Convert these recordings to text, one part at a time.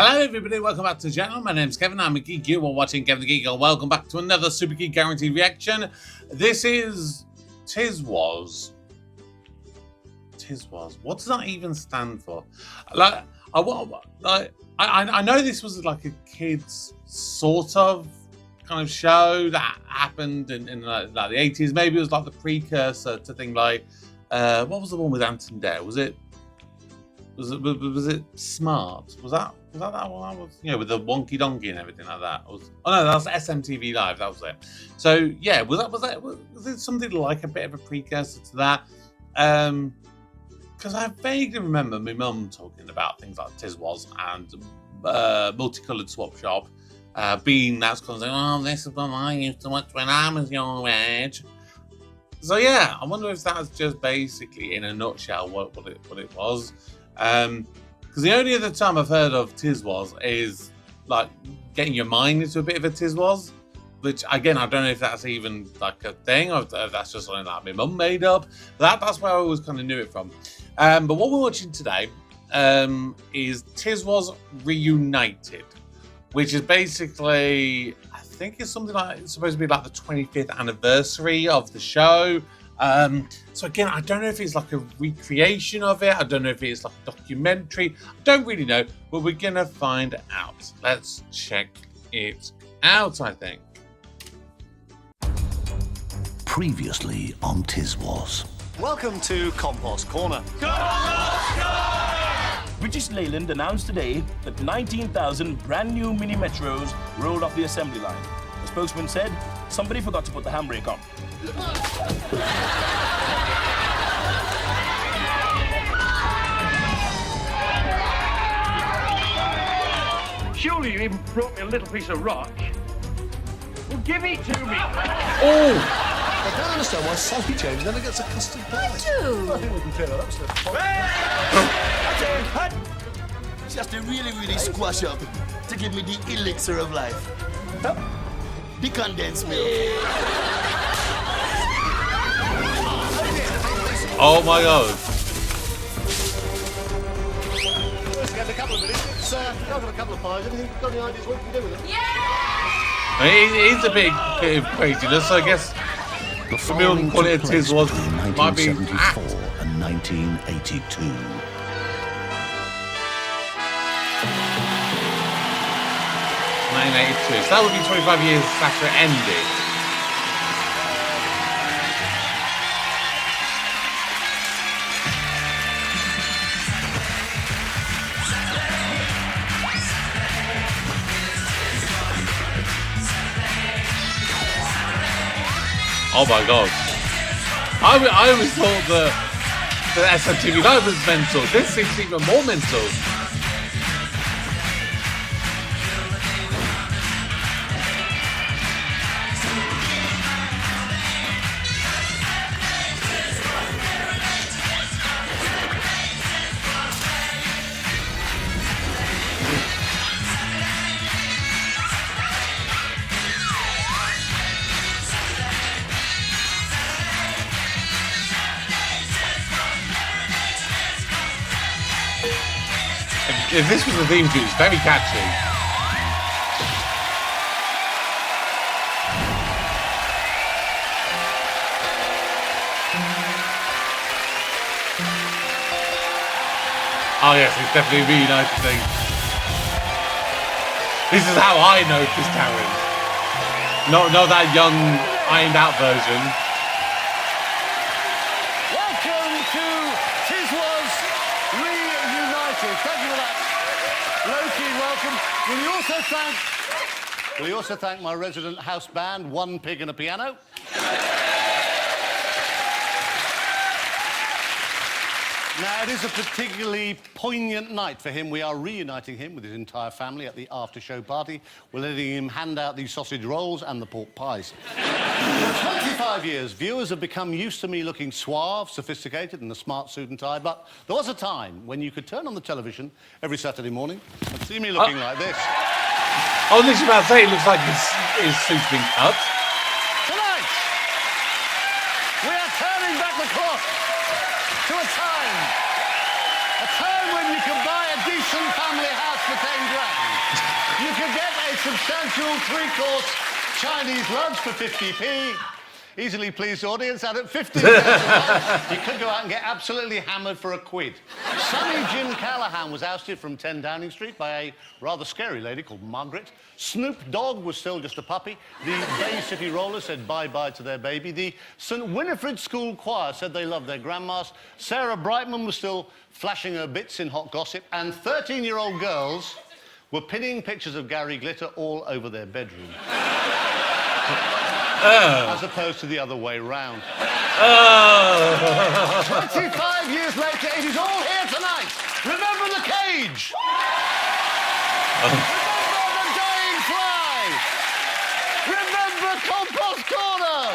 Hello everybody, welcome back to the channel. My name's Kevin, I'm a geek. You are watching Kevin the Geek, and welcome back to another Super Geek Guaranteed reaction. This is Tiswas. What does that even stand for? I know this was like a kids sort of kind of show that happened in like the 80s. Maybe it was like the precursor to things like what was the one with Ant and Dare? Was it Smart? Was that one? With the wonky donkey and everything like that. Oh no, that was SMTV Live. That was it. So yeah, was it something like a bit of a precursor to that? Because I vaguely remember my mum talking about things like Tiswas and Multicoloured Swap Shop, being that kind of saying, oh, this is what I used to watch when I was your age. So yeah, I wonder if that's just basically in a nutshell what it was. Because the only other time I've heard of Tiswas is like getting your mind into a bit of a Tiswas, which again I don't know if that's even like a thing or if that's just something that my mum made up. That's where I always kind of knew it from. But what we're watching today is Tiswas Reunited, which is basically, I think it's something like, it's supposed to be like the 25th anniversary of the show. So again, I don't know if it's like a recreation of it. I don't know if it's like a documentary. I don't really know, but we're gonna find out. Let's check it out, I think. Previously on Tiswas. Welcome to Compost Corner. British Leyland announced today that 19,000 brand new mini metros rolled off the assembly line. The spokesman said somebody forgot to put the handbrake on. Surely you even brought me a little piece of rock. Well, give it to me. Oh! I don't understand why Sally James never gets a custard pie. I do. I think we can clear that up. She has to really squash up to give me the elixir of life. The condensed milk. Oh my god. Let's get a couple of minutes. I've got a couple of pies. Got any ideas what you can do with them? I mean, it's a bit of craziness, so I guess The some people following call it took place Tiswas, between might be 1974 and 1982. 1982. So that would be 25 years after it ended. Oh my god. I always thought that the SMTV Live was mental. This seems even more mental. If this was the theme tune, it's very catchy. Oh yes, it's definitely a reunited thing. This is how I know Chris Karen. Not that young, ironed out version. Welcome to Tiswas Reunited. Thank you for that. Loki, welcome. Will you also thank my resident house band, One Pig and a Piano? Now, it is a particularly poignant night for him. We are reuniting him with his entire family at the after-show party. We're letting him hand out the sausage rolls and the pork pies. For 25 years, viewers have become used to me looking suave, sophisticated, in a smart suit and tie, but there was a time when you could turn on the television every Saturday morning and see me looking like this. I was literally about to say, it looks like his suit's been cut. Tonight, we are turning back the clock to a time when when you can buy a decent family house for 10 grand. You can get a substantial 3-course Chinese lunch for 50p. Easily pleased audience, and at 15 you could go out and get absolutely hammered for a quid. Sonny Jim Callahan was ousted from 10 Downing Street by a rather scary lady called Margaret. Snoop Dogg was still just a puppy. The Bay City Rollers said bye-bye to their baby. The St Winifred School Choir said they loved their grandmas. Sarah Brightman was still flashing her bits in hot gossip. And 13-year-old girls were pinning pictures of Gary Glitter all over their bedroom. As opposed to the other way round. 25 years later, it is all here tonight. Remember the cage. Remember the dying fly. Remember Compost Corner.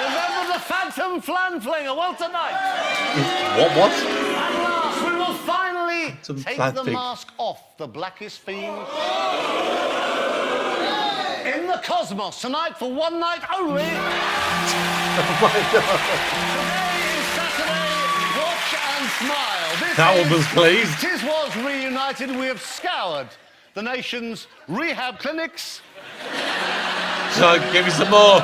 Remember the Phantom Flinger. Well, tonight. What? At last, we will finally take the mask off the blackest fiend in the cosmos tonight for one night only. Oh my God. Today is Saturday. Watch and smile. This That is one was pleased. Tiswas Reunited. We have scoured the nation's rehab clinics. So give me some more.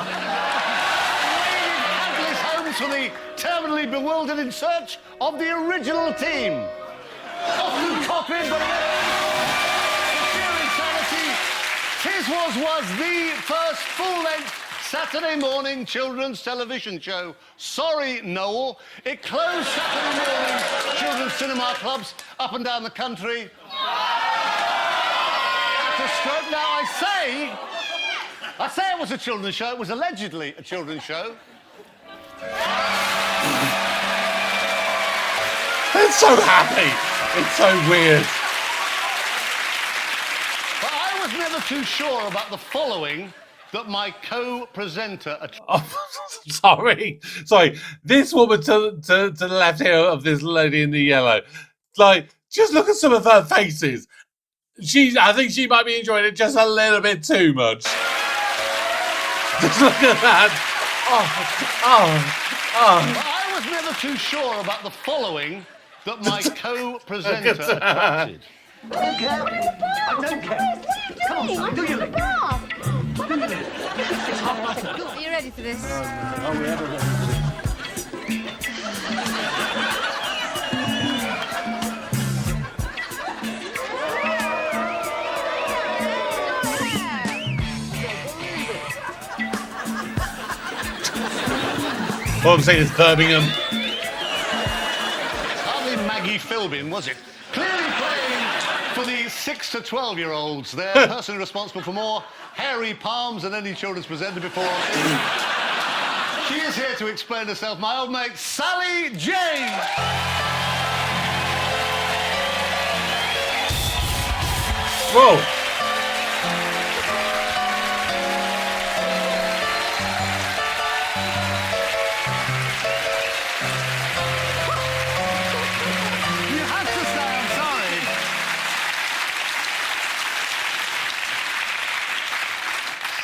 Countless homes for the terminally bewildered in search of the original team. Often copied, but Tiswas was the first full-length Saturday morning children's television show. Sorry, Noel. It closed Saturday morning children's cinema clubs up and down the country. After stroke, now I say it was a children's show. It was allegedly a children's show. It's so happy. It's so weird. Never too sure about the following that my co-presenter... Oh, sorry. This woman to the left here of this lady in the yellow, like, just look at some of her faces. I think she might be enjoying it just a little bit too much. Just look at that. I was never too sure about the following that my co-presenter attracted. I don't care. Come on, son, do your lick. It's hot butter. Are you ready for this? Oh, we have a All I'm saying is Birmingham. Hardly Maggie Philbin, was it? Clearly playing for the 6 to 12-year-olds. Their person responsible for more hairy palms than any children's presenter before. She is here to explain herself, my old mate, Sally Jane. Whoa.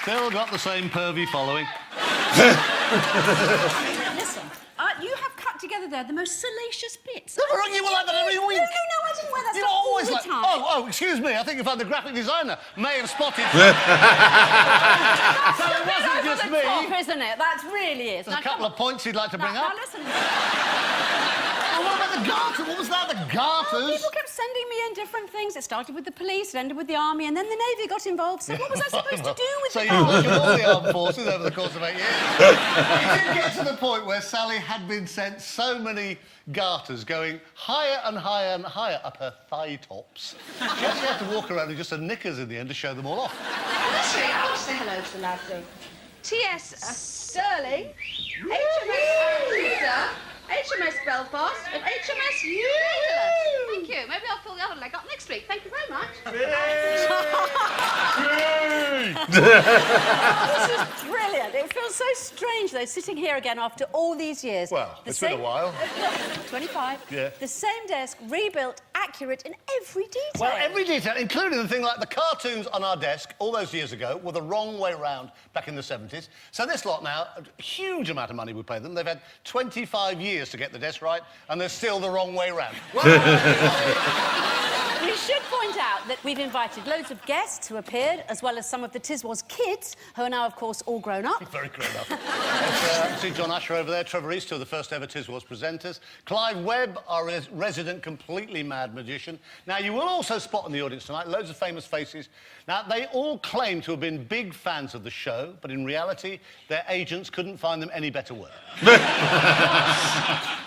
Still got the same pervy following. Listen, you have cut together there the most salacious bits. Never wrong, you will have that every week. No, I didn't wear that You're stuff always all like, the time. oh, excuse me, I think you found the graphic designer may have spotted. That's So it wasn't just the me. top, isn't it? That really is. There's a couple of points he'd like to bring Now up. listen. Oh, what about the garter? What was that, the garters? People kept sending me in different things. It started with the police, it ended with the army, and then the Navy got involved. So what was I supposed to do with So the you worked with all the armed forces over the course of 8 years. It did get to the point where Sally had been sent so many garters going higher and higher and higher up her thigh tops. She actually had to walk around in just her knickers in the end to show them all off. I'll say hello to the lad, though. T.S. Sterling, HMS Arabia, HMS Belfast, and HMS Euless. Thank you. Maybe I'll fill the other leg up next week. Thank you very much. This is brilliant. It feels so strange, though, sitting here again after all these years. Well, it's been a while. 25. Yeah. The same desk, rebuilt, accurate in every detail. Well, every detail, including the thing like the cartoons on our desk all those years ago were the wrong way round back in the 70s. So this lot now, a huge amount of money we pay them. They've had 25 years to get the desk right, and they're still the wrong way round. We should point out that we've invited loads of guests who appeared, as well as some of the Tiswas kids, who are now, of course, all grown up. Very grown up. See John Usher over there, Trevor East, two of the first ever Tiswas presenters. Clive Webb, our resident completely mad magician. Now, you will also spot in the audience tonight loads of famous faces. Now, they all claim to have been big fans of the show, but in reality, their agents couldn't find them any better work.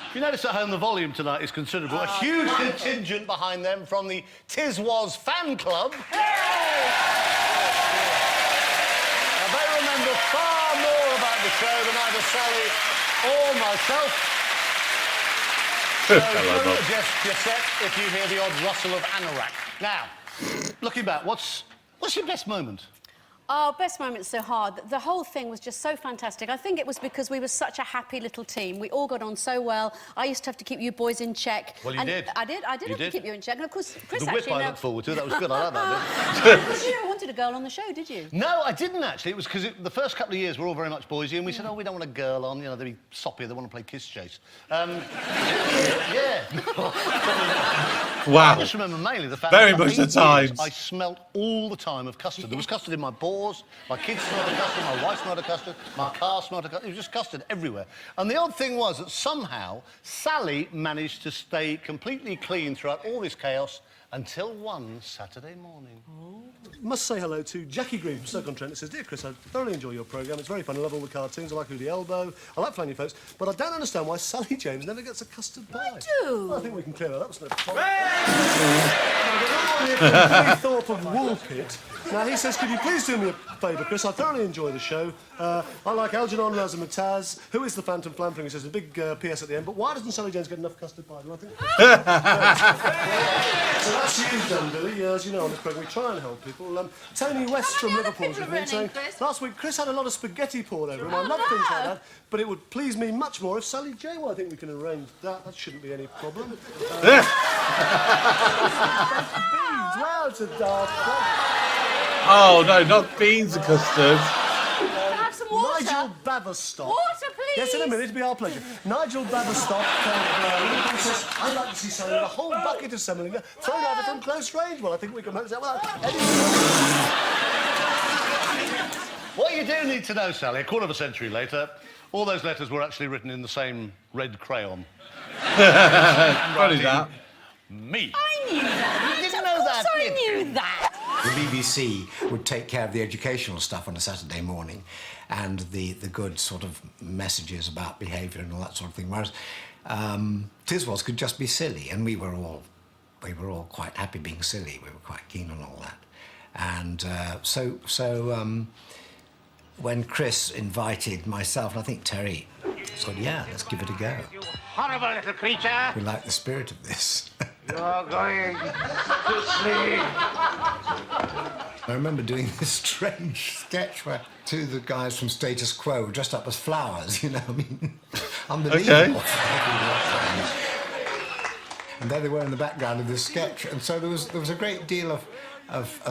If you notice at home, the volume tonight is considerable. A huge contingent behind them from the Tiswas fan club. Hey! Now, they remember far more about the show than either Sally or myself. So don't adjust your set if you hear the odd rustle of anorak. Now, looking back, what's your best moment? Our best moment's so hard. The whole thing was just so fantastic. I think it was because we were such a happy little team. We all got on so well. I used to have to keep you boys in check. Well, you did. I did have to keep you in check. And, of course, Chris the whip actually... I look forward to, that was good. I like that bit. You never wanted a girl on the show, did you? No, I didn't, actually. It was because the first couple of years were all very much boysy, and we said, oh, we don't want a girl on, you know, they'd be soppy, they want to play kiss chase. Yeah. Wow. I just remember mainly the fact Very that much for the 8 times. years, I smelt all the time of custard. There was custard in my pores, my kids smelled of custard, my wife smelled of custard, my car smelled of custard. It was just custard everywhere. And the odd thing was that somehow Sally managed to stay completely clean throughout all this chaos until one Saturday morning. Must say hello to Jackie Green from Stoke-on-Trent. It says, dear Chris, I thoroughly enjoy your programme. It's very fun. I love all the cartoons. I like Hoodie Elbow. I like Flanny Folks. But I don't understand why Sally James never gets a custard pie. I do. Well, I think we can clear that up. That's no problem. Thorpe of Woolpit. Now, he says, could you please do me a favour, Chris? I thoroughly enjoy the show. I like Algernon Razamataz. Who is the Phantom Flinger? He says a big PS at the end. But why doesn't Sally James get enough custard pie? Do I think? So that's you done, Billy. As you know, on this programme, we try and help people. Tony West from Liverpool's with me saying, last week Chris had a lot of spaghetti poured over him. I love things like that, but it would please me much more if Sally Jane. Well, I think we can arrange that. That shouldn't be any problem. Beans. Well, it's a dark club. Oh, no, not beans and custard. Have some water. Nigel Baverstock. Water, please. Yes, in a minute, it'll be our pleasure. Nigel Baverstock says, I'd like to see Semolina, a whole bucket of Semolina thrown at her from close range. Well, I think we can manage that without any... What you do need to know, Sally, a quarter of a century later, all those letters were actually written in the same red crayon. Funny that. Me. I knew that. You didn't know that, Of course I did you? knew that. The BBC would take care of the educational stuff on a Saturday morning and the good sort of messages about behaviour and all that sort of thing, whereas Tiswas could just be silly, and we were all quite happy being silly. We were quite keen on all that. And so when Chris invited myself, and I think Terry said, yeah, let's give it a go. You horrible little creature! We like the spirit of this. You're going to sleep. I remember doing this strange sketch where two of the guys from Status Quo were dressed up as flowers, you know, I mean, unbelievable. Okay. And there they were in the background of this sketch, and so there was a great deal of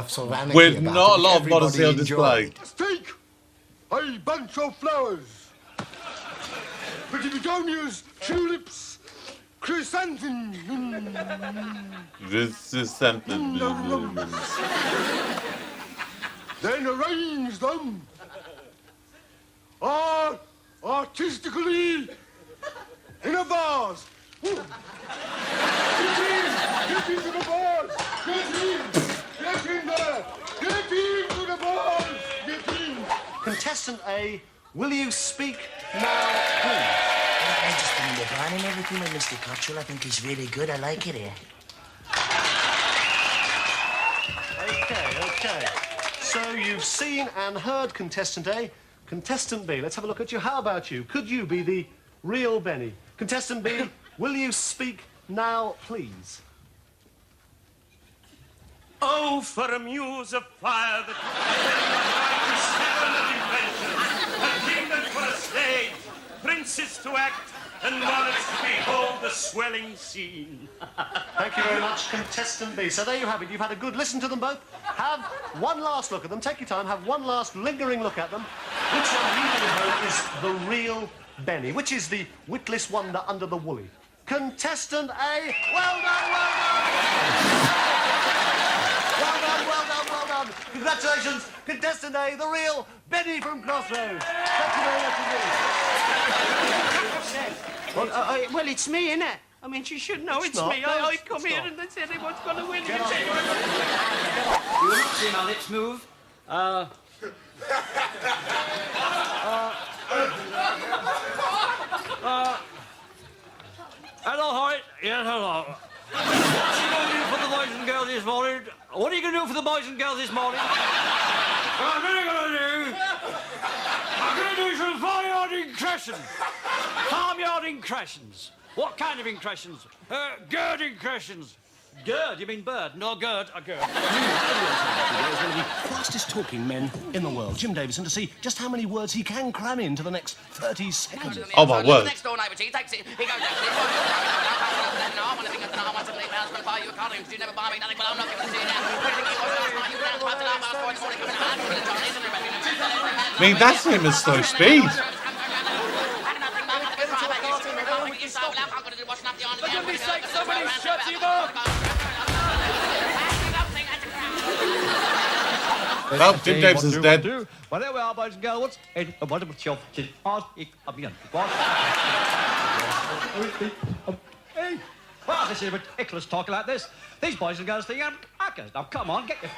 sort of anarchy With about not it, a lot of everybody modesty on display. enjoyed. Take a bunch of flowers. Petunias, tulips, chrysanthemums. This is something. Then arrange them artistically in a vase. Get into the vase. Get in there. Get into the vase. Get in. Contestant A, will you speak now, please? I just been in the barn and everything with Mr. Cottrell. I think he's really good. I like it here. Okay. So you've seen and heard contestant A. Contestant B, let's have a look at you. How about you? Could you be the real Benny? Contestant B, will you speak now, please? Oh, for a muse of fire that seven of invention, a kingdom for a stage, princes to act, and monarchs to behold the swelling scene. Thank you very much, contestant B. So there you have it. You've had a good listen to them both. Have one last look at them. Take your time. Have one last lingering look at them. Which one you think about is the real Benny? Which is the witless wonder under the woolly? Contestant A, well done, well done! Well done, well done, well done. Congratulations, contestant A, the real Benny from Crossroads. Thank you very much indeed. Well, it's me, innit? I mean, she should know it's not. me. No, I come here and they said they was going to win. You will not see my lips move. Hello, Hoyt. Yes, hello. What are you going to do for the boys and girls this morning? What are you going to do for the boys and girls this morning? What I'm really going to do... I'm going to do some farmyard impressions. Farmyard impressions. What kind of impressions? Gird impressions. Gird? You mean bird? No, gird. A gird. He's one of the fastest talking men in the world, Jim Davison, to see just how many words he can cram into the next 30 seconds. Oh, my word. Next door neighbour, he takes it. He goes down to the no, I want to think of the I want to believe I was going to buy you a car, you never buy me nothing, well, I'm not going to see you now. What do you think you was last night? You ran past the last hour in the morning, coming out with the Johnnies, and I mean, that's him at slow speed. For goodness sake, somebody shut him up! Well, Jim Davison's dead. Well, there we are, boys and girls. In a wonderful show. Hey, well, this is ridiculous talk like this. These boys and girls think I'm crackers. Now, come on, get your...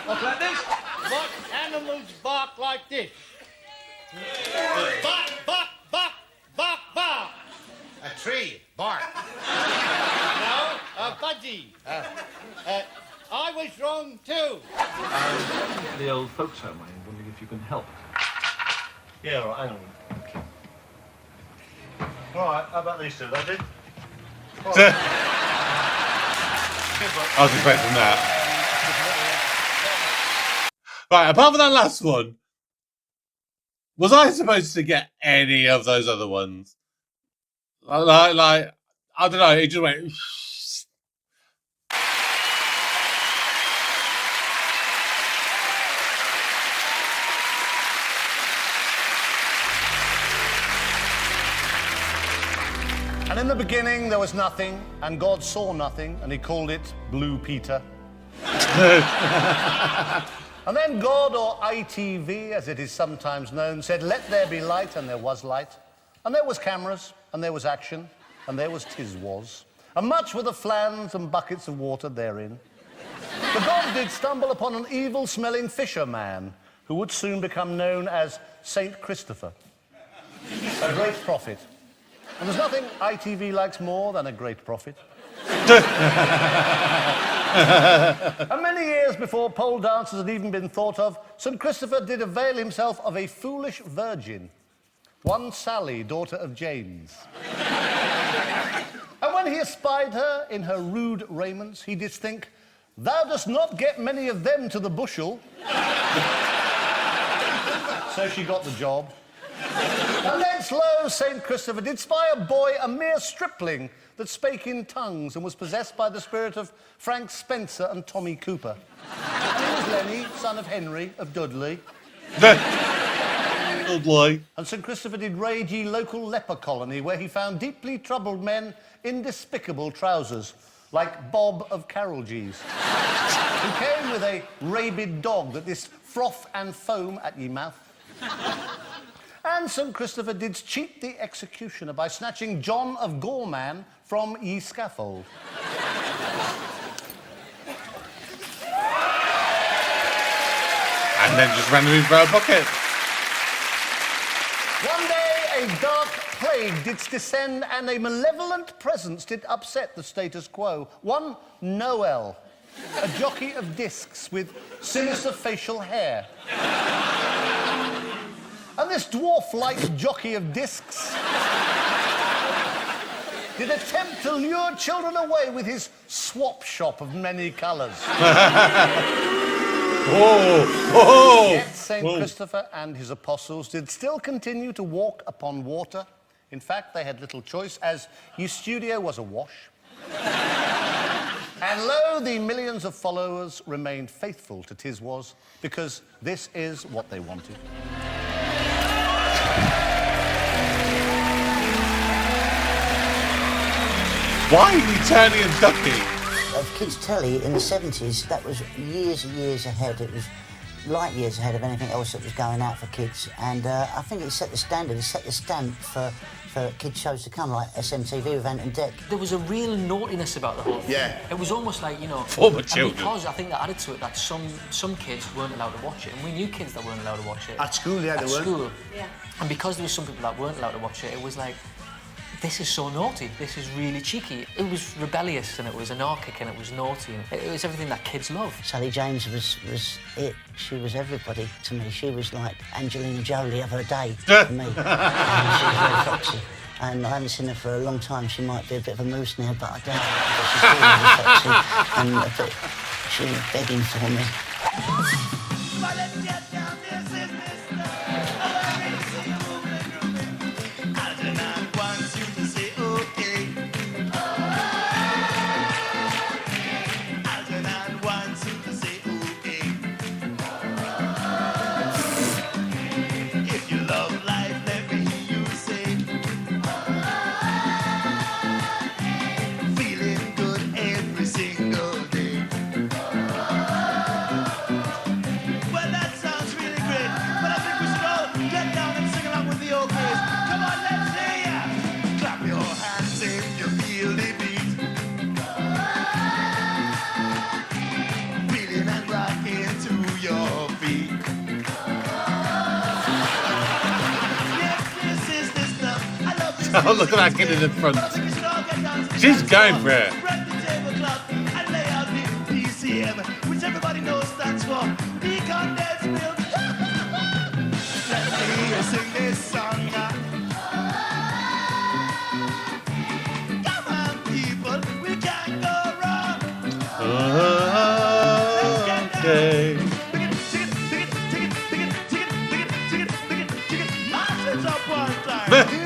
Talk like this. What animals bark like this? Bark, bark, bark, bark, bark. A tree, bark. No, a budgie. I was wrong too. The old folks home, I'm wondering if you can help. Yeah, all right, hang on. All right, how about these two? They did? I was expecting that. Right, apart from that last one, was I supposed to get any of those other ones? Like I don't know, it just went... And in the beginning, there was nothing, and God saw nothing, and he called it Blue Peter. And then God, or ITV, as it is sometimes known, said, let there be light, and there was light. And there was cameras, and there was action, and there was Tiswas. And much were the flans and buckets of water therein. But God did stumble upon an evil-smelling fisherman, who would soon become known as Saint Christopher, a great prophet. And there's nothing ITV likes more than a great prophet. And many years before pole dances had even been thought of, St. Christopher did avail himself of a foolish virgin, one Sally, daughter of James. And when he espied her in her rude raiments, he did think, thou dost not get many of them to the bushel. So she got the job. And then slow St. Christopher did spy a boy, a mere stripling, that spake in tongues and was possessed by the spirit of Frank Spencer and Tommy Cooper. And it was Lenny, son of Henry of Dudley. Dudley. And St. Christopher did raid ye local leper colony, where he found deeply troubled men in despicable trousers, like Bob of Carolgees, who came with a rabid dog that did froth and foam at ye mouth. And St. Christopher did cheat the executioner by snatching John of Gorman from ye scaffold. And then just randomly throw a bucket. One day a dark plague didst descend, and a malevolent presence did upset the status quo. One Noel, a jockey of discs with sinister facial hair. And this dwarf-like jockey of discs did attempt to lure children away with his swap shop of many colours. Yet St. Christopher and his apostles did still continue to walk upon water. In fact, they had little choice, as Eustudio was awash. And lo, the millions of followers remained faithful to Tiswas, because this is what they wanted. Why are you turning and ducking? Of kids' telly in the 70s, that was years and years ahead. It was light years ahead of anything else that was going out for kids. And I think it set the standard, it set the stamp for kids' shows to come, like SMTV with Ant and Dec. There was a real naughtiness about the whole thing. Yeah. It was almost like, you know... Former children. Because I think that added to it that some kids weren't allowed to watch it, and we knew kids that weren't allowed to watch it. At school, yeah, they weren't. At school. Yeah. And because there were some people that weren't allowed to watch it, it was like, this is so naughty, this is really cheeky. It was rebellious, and it was anarchic, and it was naughty, and it was everything that kids love. Sally James was it. She was everybody to me. She was like Angelina Jolie of her day to me. And she was very foxy. And I haven't seen her for a long time. She might be a bit of a moose now, but I doubt it. But she's really foxy, and she was begging for me. Oh, look at that kid in the front. She's going for it. Which everybody knows stands for condensed milk. Let me sing this song. Come on, people, we can't go wrong. Okay. Marches up one time.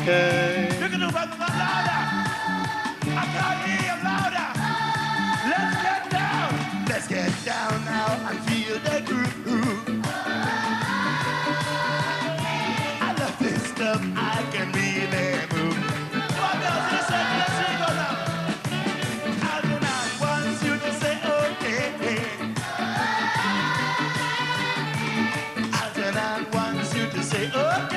Okay. You can do it louder. I can't hear you louder. Let's get down. Let's get down now and feel the groove. I love this stuff. I can really move. What does it say? Let's see, go now. Algernon wants you to say okay. Algernon wants you to say okay.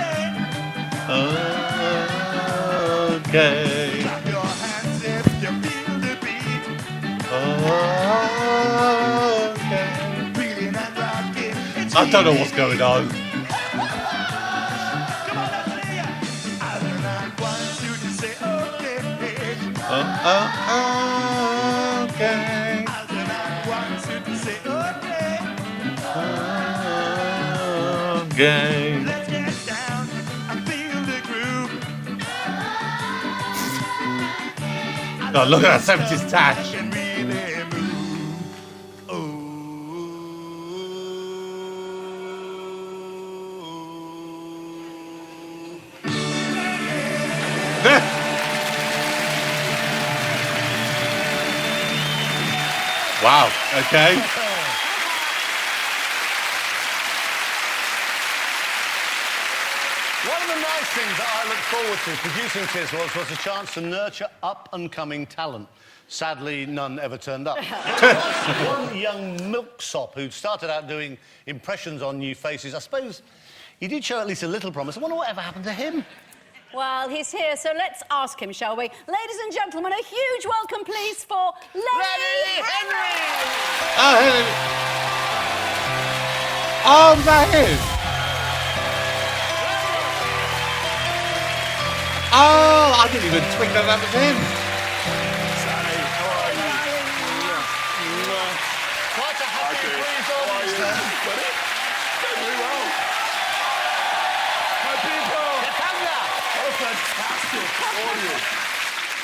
Okay. Clap your hands if you feel the beat. Okay. Reeling and rocking. It's I don't know what's going on. Come on, let's see ya. Algernon wants you to say okay. Okay. Algernon wants you to say okay. Okay. Let's get down and feel the groove. Oh, look at that 70s tash. Can really move. Wow. Okay. One of the nice things that I look forward to producing Tiswas was a chance to nurture up-and-coming talent. Sadly, none ever turned up. One young milksop who started out doing impressions on new faces. I suppose he did show at least a little promise. I wonder what ever happened to him. Well, he's here, so let's ask him, shall we? Ladies and gentlemen, a huge welcome, please, for Lenny Henry! Oh, Henry. Oh, was that him? Oh, I didn't even twig that was him.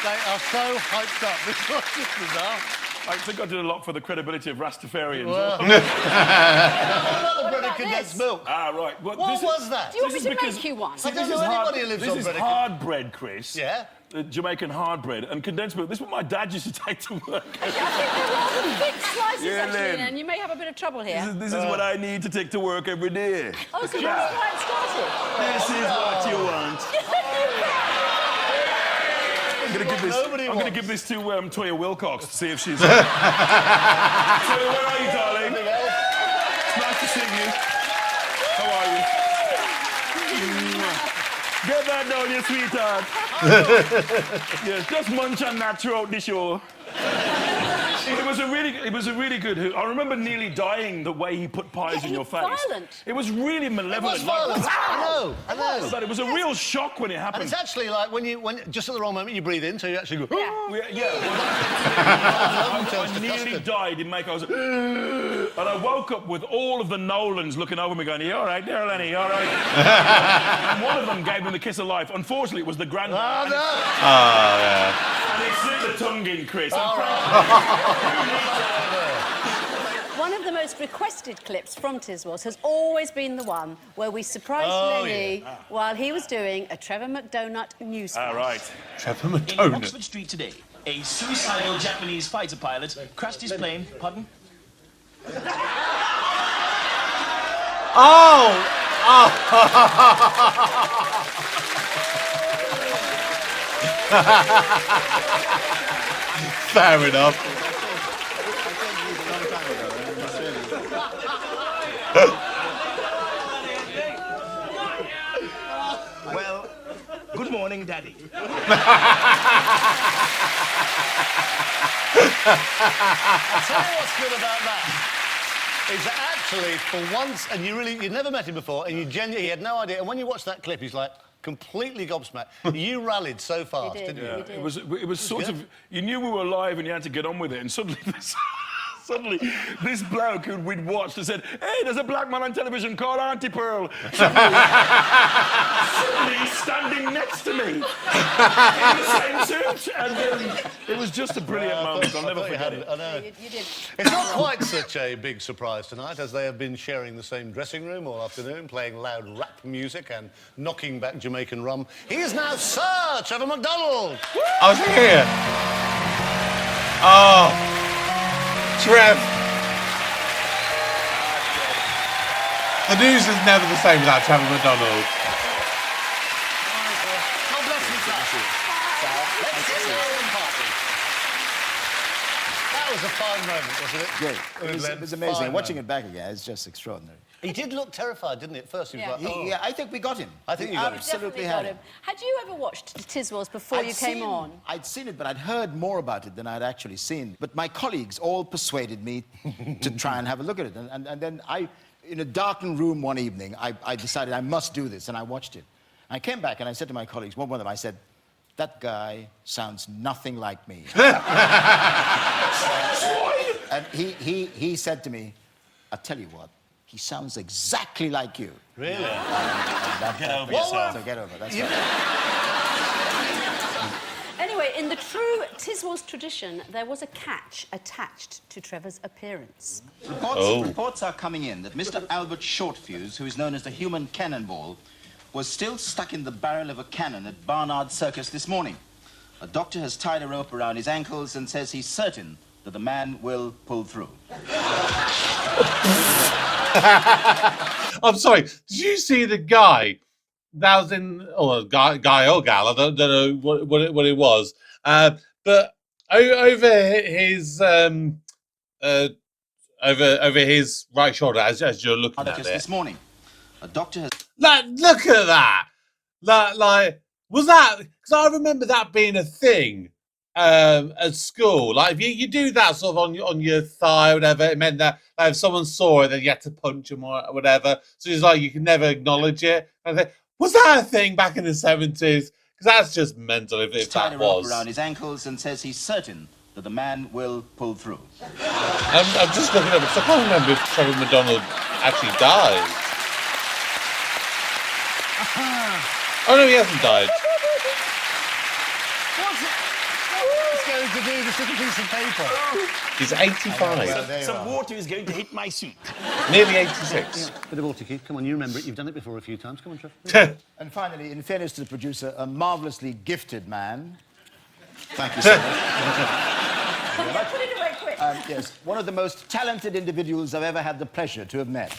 They are so hyped up. This was just bizarre. I think I did a lot for the credibility of Rastafarians. Well. What about the bread and condensed milk? Ah, right. What was that? Do you want me to make you one? I don't know anybody who lives on bread. This is hard bread, Chris. Yeah? Jamaican hard bread and condensed milk. This is what my dad used to take to work. I think they're rather big slices, Yeah, actually, Lynn. and you may have a bit of trouble here. This is what I need to take to work every day. Oh, so that's why it started? This is what you want. I'm gonna give this to Toya Wilcox to see if she's. Toya, where are you, darling? It's nice to see you. How are you? Get that down, you sweetheart. Yes, just munch on that throughout the show. It was a really good. I remember nearly dying the way he put pies in your face. Violent. It was really malevolent. It was violent. I know. But it was a real shock when it happened. And it's actually like when just at the wrong moment you breathe in, so you actually go. Yeah. I nearly died in make. I was, and I woke up with all of the Nolans looking over me, going, "You all right, there, Lenny? You all right?" And one of them gave him the kiss of life. Unfortunately, it was the granddad. Oh no! Oh yeah. And he slipped the tongue in, Chris. One of the most requested clips from Tiswas has always been the one where we surprised Lenny while he was doing a Trevor McDonald news flash. All right. Trevor In McDonald. Oxford Street today, a suicidal Japanese fighter pilot crashed his plane. Pardon? Fair enough. Well, good morning, Daddy. I'll tell you what's good about that. Is that actually, for once, and you'd never met him before, and he had no idea. And when you watch that clip, he's like completely gobsmacked. You rallied so fast, didn't you? Yeah. It was sort of. You knew we were live and you had to get on with it, and suddenly this bloke who we'd watched and said, "Hey, there's a black man on television called Auntie Pearl." Suddenly he's standing next to me in the same suit, and it was just a brilliant moment. I'll never forget it. I know. You did. It's not quite such a big surprise tonight, as they have been sharing the same dressing room all afternoon, playing loud rap music and knocking back Jamaican rum. He is now Sir Trevor McDonald. I was here. Oh, Trev. The news is never the same without Trevor McDonald. God bless you, sir. Let's sit down and party. That was a fine moment, wasn't it? Great. It was amazing. Fine Watching moment. it back again, it's just extraordinary. He did look terrified, didn't he, at first? He was like, oh. Yeah, I think we got him. I think you got him. Absolutely Definitely got had him. him. Had you ever watched Tiswas before you came on? I'd seen it, but I'd heard more about it than I'd actually seen. But my colleagues all persuaded me to try and have a look at it. And then in a darkened room one evening, I decided I must do this, and I watched it. I came back and I said to my colleagues, one of them, I said, "That guy sounds nothing like me." And he said to me, "I'll tell you what, he sounds exactly like you." Really? Get over yourself. So get over it. That's right. Anyway, in the true Tiswas tradition, there was a catch attached to Trevor's appearance. Reports are coming in that Mr. Albert Shortfuse, who is known as the human cannonball, was still stuck in the barrel of a cannon at Barnard Circus this morning. A doctor has tied a rope around his ankles and says he's certain that the man will pull through. I'm sorry. Did you see the guy that was in, guy or gal? I don't know what it was. But over his over his right shoulder, as you're looking at it. This morning, a doctor has. Look at that. Was that? Because I remember that being a thing. At school, like if you do that sort of on your thigh or whatever, it meant that if someone saw it, then you had to punch them or whatever. So it's like you can never acknowledge it. And I think, was that a thing back in the 70s? Because that's just mental if tied that a rope was. around his ankles and says he's certain that the man will pull through. I'm just looking at it, so I can't remember if Trevor McDonald actually died. Oh no, he hasn't died. going to do this little piece of paper? He's 85. Some water is going to hit my suit. Nearly 86. Bit of water, Keith. Come on, you remember it. You've done it before a few times. Come on, Trevor. And finally, in fairness to the producer, a marvellously gifted man. Thank you so much. Put it away quick. Yes, one of the most talented individuals I've ever had the pleasure to have met.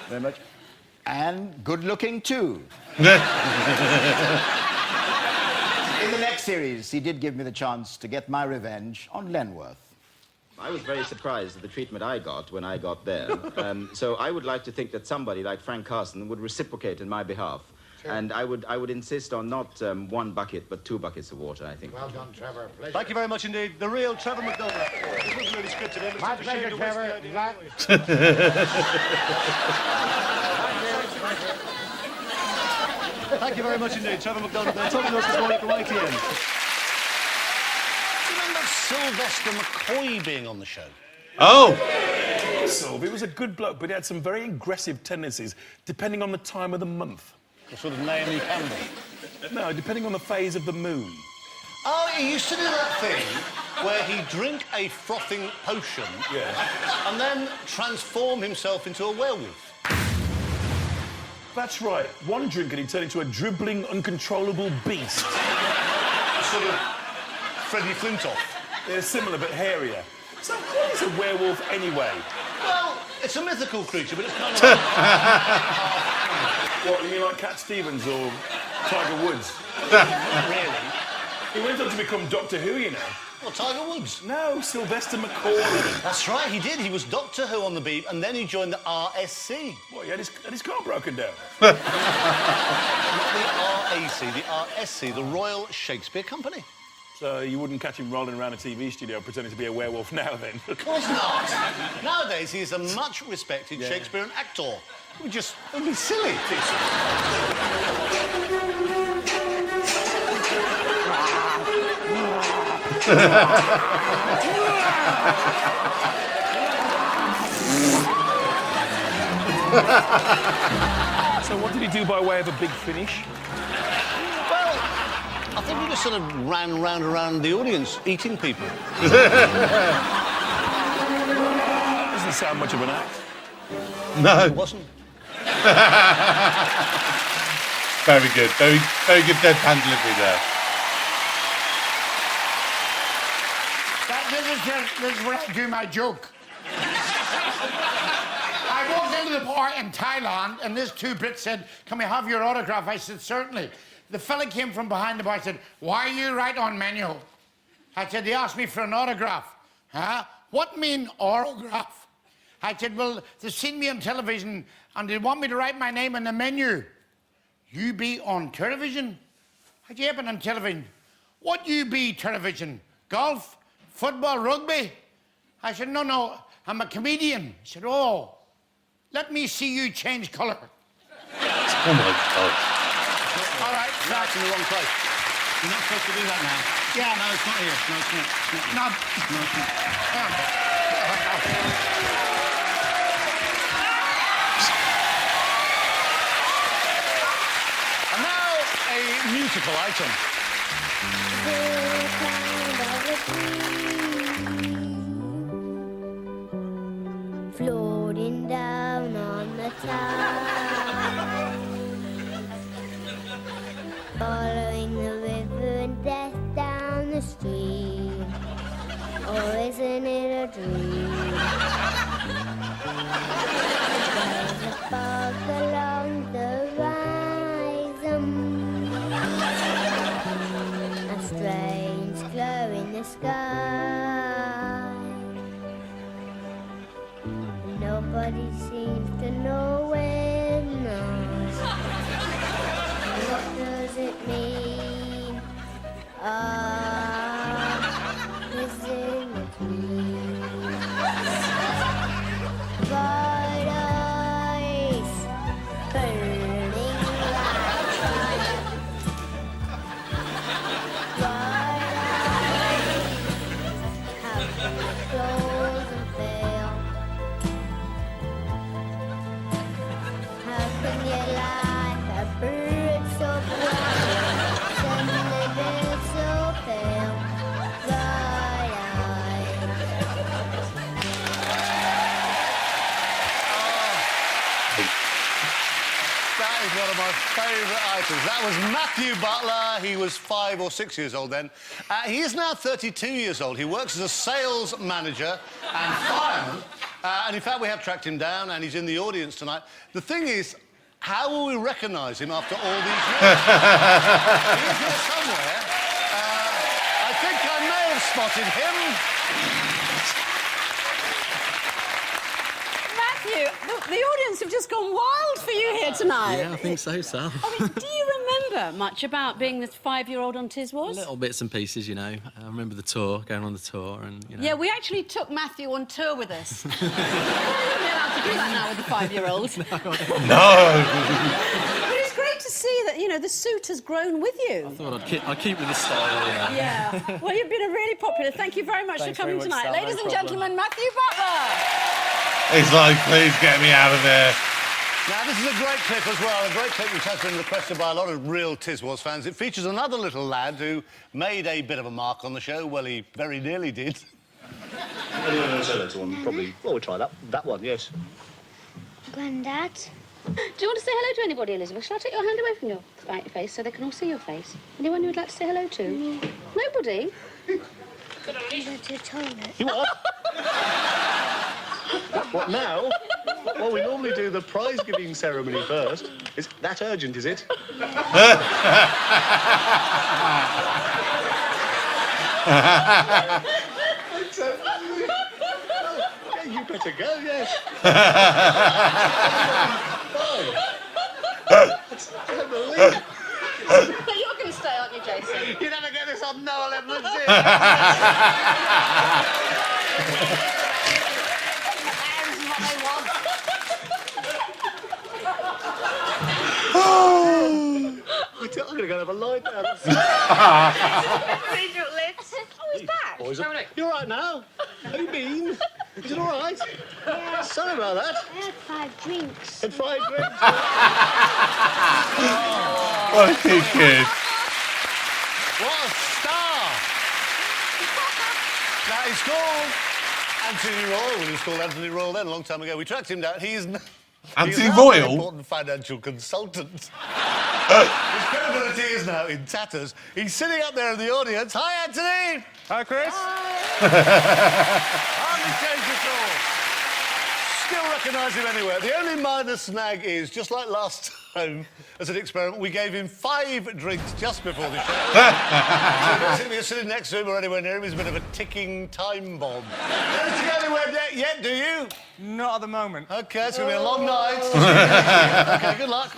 Very much. And good-looking, too. In the next series, he did give me the chance to get my revenge on Lenworth. I was very surprised at the treatment I got when I got there. So I would like to think that somebody like Frank Carson would reciprocate in my behalf. Sure. And I would insist on not 1 bucket, but 2 buckets of water, I think. Well done, Trevor. Pleasure. Thank you very much indeed. The real Trevor McDonald. This wasn't really scripted. It was My such a shame pleasure, to waste Trevor. the idea. Thank you very much indeed, Trevor McDonald. They're talking to us this morning from ITN. Do you remember Sylvester McCoy being on the show? Oh! Sylvie was a good bloke, but he had some very aggressive tendencies, depending on the time of the month. The sort of Naomi Campbell? No, depending on the phase of the moon. Oh, he used to do that thing where he'd drink a frothing potion and then transform himself into a werewolf. That's right. One drink and he turned into a dribbling, uncontrollable beast. Sort of Freddie Flintoff. They're similar but hairier. So what is a werewolf anyway? Well, it's a mythical creature, but it's kind of like... What, you mean like Cat Stevens or Tiger Woods? Not really. He went on to become Doctor Who, you know. Well, Tiger Woods? No, Sylvester McCoy. That's right, he did. He was Doctor Who on the beat, and then he joined the RSC. What, he had his car broken down? Not the RAC, the RSC, the Royal Shakespeare Company. So you wouldn't catch him rolling around a TV studio pretending to be a werewolf now, then? Of course not. Nowadays, he is a much-respected Shakespearean actor. It would be silly. So what did he do by way of a big finish? Well, I think he just sort of ran round around the audience, eating people. Doesn't sound much of an act. No. It wasn't. Very good. Very good deadpan delivery there. This is where I do my joke. I walked into the bar in Thailand, and this 2 Brits said, "Can we have your autograph?" I said, "Certainly." The fella came from behind the bar and said, "Why are you right on menu?" I said, "They asked me for an autograph." "Huh? What mean autograph?" I said, "Well, they've seen me on television and they want me to write my name on the menu." "You be on television?" I said, "Yeah, but on television." "What you be television? Golf? Football? Rugby?" I said, No, I'm a comedian." He said, "Oh, let me see you change colour." Oh, my God. All right. That's in the wrong place. You're not supposed to do that now. Yeah. No, it's not here. No, it's not. No. No, it's not. And now, a musical item. Floating down on the tide, following the river and death down the stream. Or isn't it a dream? There's a fog along the horizon, a strange glow in the sky. Nobody seems to know when. What does it mean? Is it a dream? Bright eyes, burning like fire. Bright eyes, how can you close and fail? How can you like a bird so bright? Suddenly favourite items. That was Matthew Butler. He was 5 or 6 years old then. He is now 32 years old. He works as a sales manager and fireman. And in fact, we have tracked him down, and he's in the audience tonight. The thing is, how will we recognise him after all these years? He is here somewhere. I think I may have spotted him. Matthew, the audience have just gone wild for you here tonight. Yeah, I think so, Sal. I mean, do you remember much about being this 5-year-old on Tiswas? Little bits and pieces, you know. I remember the tour, going on the tour, and, you know... Yeah, we actually took Matthew on tour with us. You're not allowed to do that now with a 5-year-old. No! But it's great to see that, you know, the suit has grown with you. I thought I'd keep with the style, yeah. Yeah. Well, you've been really popular. Thank you very much for coming tonight. Sal, Ladies and gentlemen, Matthew Butler! He's like, please get me out of there. Now, this is a great clip as well, a great clip which has been requested by a lot of real Tiswas fans. It features another little lad who made a bit of a mark on the show. Well, he very nearly did. Anyone else say that to one? Probably. Well, we'll try that one, yes. Grandad. Do you want to say hello to anybody, Elizabeth? Shall I take your hand away from your face so they can all see your face? Anyone you would like to say hello to? No. Nobody? I'm going to the toilet. You what? What now? Well, we normally do the prize-giving ceremony first. Is that urgent, is it? Yeah, you better go, yes. Unbelievable. But you're going to stay, aren't you, Jason? You never get this on no elements, I'm going to go have a lie down. Read your lips. Oh, he's back. Boys, you all right now? How you been? Is it all right? Yeah. Sorry about that. I had 5 drinks. Had 5 drinks? What a cute kid. What a star! Now, he's called Anthony Royal. Well, he was called Anthony Royal then, a long time ago. We tracked him down. He is now Anthony an Royal? important financial consultant. His credibility is now in tatters. He's sitting up there in the audience. Hi, Anthony! Hi, Chris. Hardly changed at all. Still recognise him anywhere. The only minor snag is, just like last time, as an experiment, we gave him 5 drinks just before the show. So if you're sitting next to him or anywhere near him, he's a bit of a ticking time bomb. Don't you go anywhere yet, do you? Not at the moment. OK, it's going to be a long night. OK, good luck.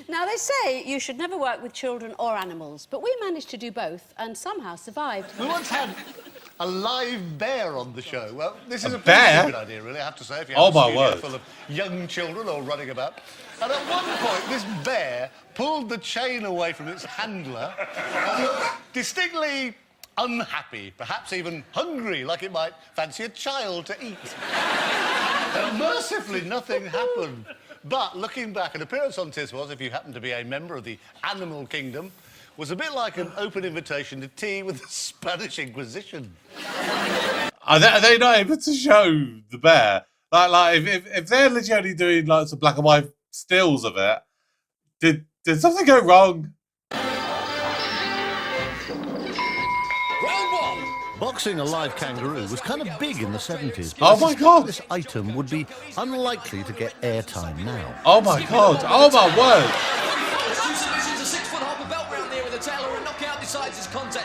Now, they say you should never work with children or animals, but we managed to do both and somehow survived. We once had a live bear on the show. Well, this is a bear? pretty good idea, really, I have to say, if you Oh, have a my studio word. full of young children all running about. And at one point, this bear pulled the chain away from its handler and looked distinctly unhappy, perhaps even hungry, like it might fancy a child to eat. And mercifully, nothing happened. But looking back, an appearance on Tiswas, if you happen to be a member of the animal kingdom, was a bit like an open invitation to tea with the Spanish Inquisition. Are they not able to show the bear? Like if they're legitimately doing like some black and white stills of it, did something go wrong? Boxing a live kangaroo was kind of big in the 70s. Oh, my God. This item would be unlikely to get airtime now. Oh, my God. Oh, my word.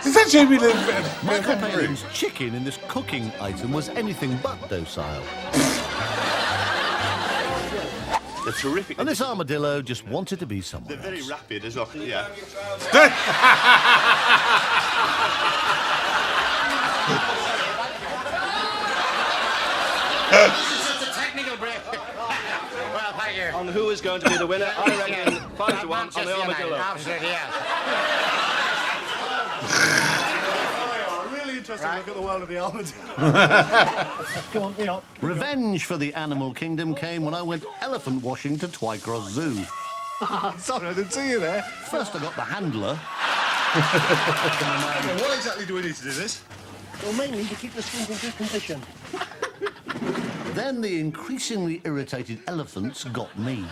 Is that Jamie Lynn? Michael Payne's chicken in this cooking item was anything but docile. They're terrific. And this armadillo just wanted to be somewhere They're very else. rapid as well, yeah. This is a technical break. Well, thank you. On who is going to be the winner, I reckon 5-1 on the armadillo. Absolutely, yeah. Really interesting look at the world of the armadillo. Come on, Revenge for the animal kingdom came when I went elephant washing to Twycross Zoo. Sorry, I didn't see you there. First I got the handler. What exactly do we need to do this? Well, mainly to keep the skins in good condition. Then the increasingly irritated elephants got me.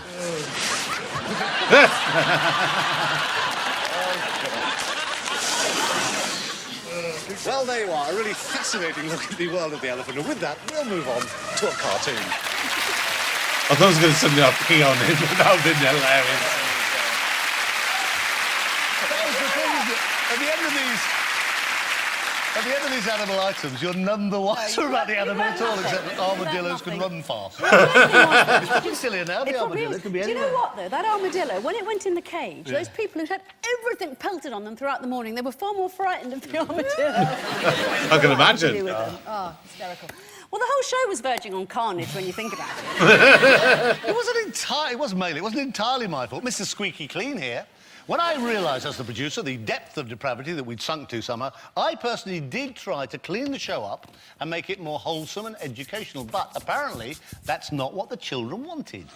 Well, there you are. A really fascinating look at the world of the elephant. And with that, we'll move on to a cartoon. I thought I was going to suddenly pee on him, but that would have been hilarious. At the end of these animal items, you're none the wiser about the animal at all, except that armadillos can run fast. It's probably sillier now, the armadillo. It can be Do you anywhere. know what, though? That armadillo, when it went in the cage, those people who'd had everything pelted on them throughout the morning, they were far more frightened of the armadillo. I can imagine. To do with them. Oh, hysterical. Well, the whole show was verging on carnage when you think about it. It wasn't entirely my fault. Mr. Squeaky Clean here. When I realised as the producer the depth of depravity that we'd sunk to somehow, I personally did try to clean the show up and make it more wholesome and educational, but apparently that's not what the children wanted.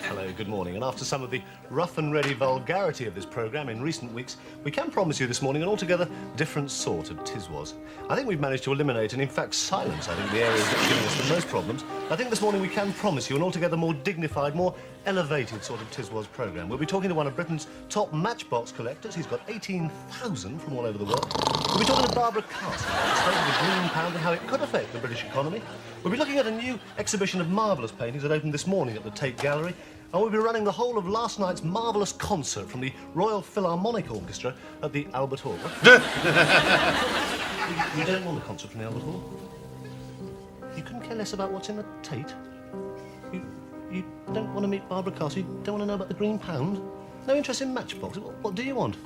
Hello, good morning. And after some of the rough and ready vulgarity of this programme in recent weeks, we can promise you this morning an altogether different sort of Tiswas. I think we've managed to eliminate and, in fact, silence, I think, the areas that are giving us the most problems. I think this morning we can promise you an altogether more dignified, more elevated sort of Tiswas programme. We'll be talking to one of Britain's top matchbox collectors. He's got 18,000 from all over the world. We'll be talking to Barbara Carson about the state of the green pound and how it could affect the British economy. We'll be looking at a new exhibition of marvellous paintings that opened this morning at the Tate Gallery. And we'll be running the whole of last night's marvellous concert from the Royal Philharmonic Orchestra at the Albert Hall. You don't want a concert from the Albert Hall? You couldn't care less about what's in the Tate? You don't want to meet Barbara Carson? You don't want to know about the green pound? No interest in Matchbox? What do you want?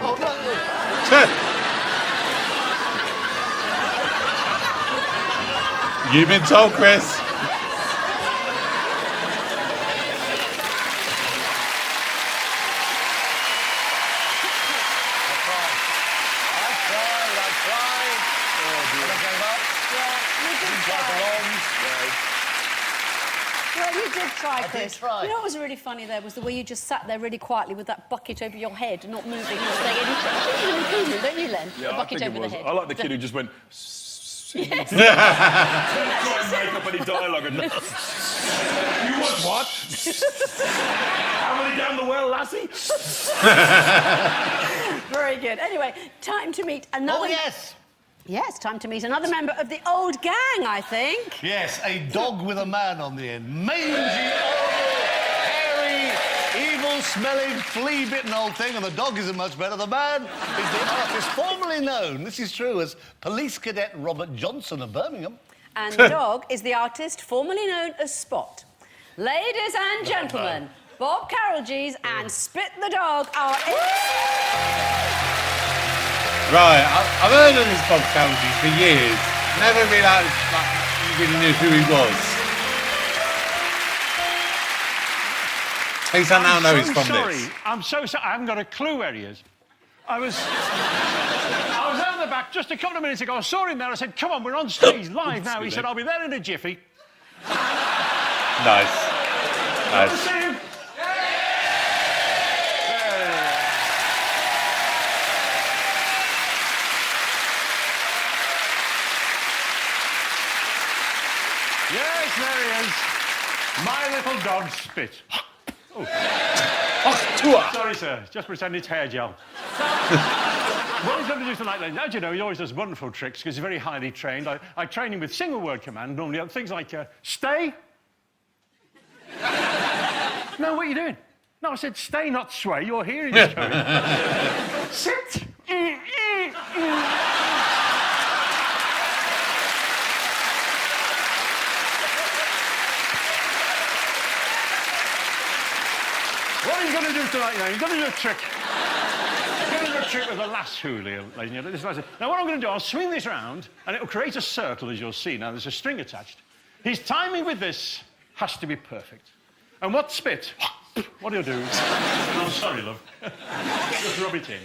Oh, no! You've been told, Chris. Well, you did try, Chris. I did try. You know what was really funny there was the way you just sat there really quietly with that bucket over your head, not moving, not saying anything. I think you're improving, don't you, Len? Yeah, the bucket I over the head. I like the kid who just went... Yes. Try and make up any dialogue and... You want what? How many down the well, lassie? Very good. Anyway, time to meet another... Oh, yes! Yes, time to meet another member of the old gang, I think. Yes, a dog with a man on the end. Mangy, old, hairy, evil-smelling, flea-bitten old thing, and the dog isn't much better. The man is the artist formerly known, this is true, as Police Cadet Robert Johnson of Birmingham. And the dog is the artist formerly known as Spot. Ladies and gentlemen, Bob Carroll-G's and Spit the Dog are in... Right, I've heard of this Bob Carroll-G for years. Never realised you really knew who he was. At least I now know he's from this. I'm so sorry. I haven't got a clue where he is. I was out in the back just a couple of minutes ago. I saw him there. I said, come on, we're on stage live now. He said, I'll be there in a jiffy. Nice. Good to see him. Yes, there he is. My little dog Spit. Oh. Sorry, sir. Just pretend it's hair gel. What he's going to do tonight, then, as you know, he always does wonderful tricks because he's very highly trained. I train him with single-word command, normally on things like, stay. No, what are you doing? No, I said stay, not sway. Your hearing is going. Sit. What are you going to do tonight, now? You're going to do a trick. You're going to do a trick with the lasso, ladies and gentlemen. Now, what I'm going to do, I'll swing this round, and it'll create a circle, as you'll see. Now, there's a string attached. His timing with this has to be perfect. And what Spit, what he'll do... I'm sorry, love. Just rub it in.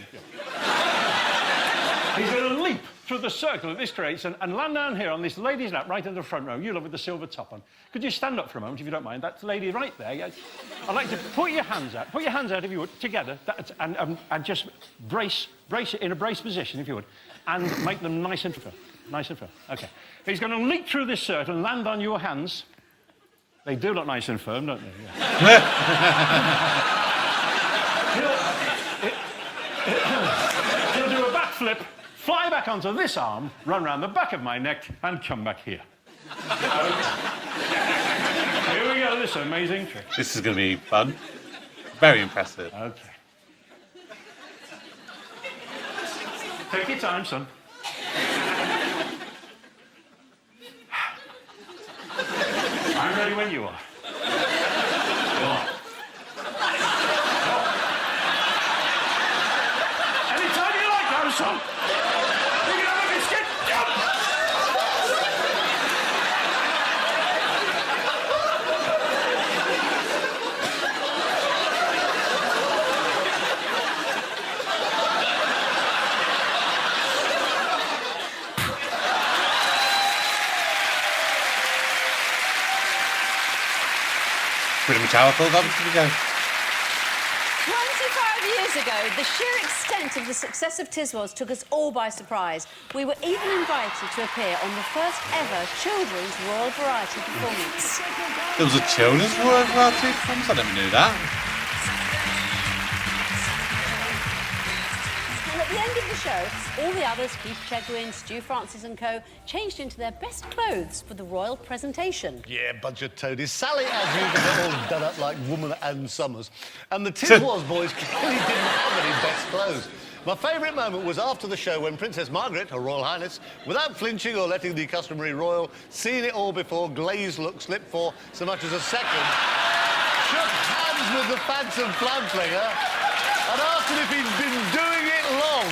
He's going to leap through the circle that this creates and land down here on this lady's lap, right in the front row. You love with the silver top on. Could you stand up for a moment, if you don't mind? That lady right there. Yeah. I'd like to put your hands out. Put your hands out, if you would, together, and just brace it in a brace position, if you would, and make them nice and firm. Nice and firm. OK. He's going to leap through this circle and land on your hands. They do look nice and firm, don't they? Yeah. He'll do a backflip, fly back onto this arm, run round the back of my neck, and come back here. Here we go, this amazing trick. This is going to be fun. Very impressive. Okay. Take your time, son. I'm ready when you are. Go on. Anytime you like, Carson. You can have a biscuit. Jump. Pretty mechanical, that was pretty good. 25 years ago, the sheer extent of the success of Tiswas took us all by surprise. We were even invited to appear on the first ever children's Royal Variety performance. There was a children's Royal Variety performance? I never knew that. And at the end of the show, all the others, Keith Chegwin, Stu Francis and co, changed into their best clothes for the royal presentation. Yeah, bunch of toadies. Sally, as usual, all done up like Woman and Summers. And the Tiswas boys clearly didn't have any best clothes. My favourite moment was after the show when Princess Margaret, Her Royal Highness, without flinching or letting the customary royal, seeing it all before glazed look slip for so much as a second, shook hands with the Phantom Flinger and asked him if he'd been doing it long.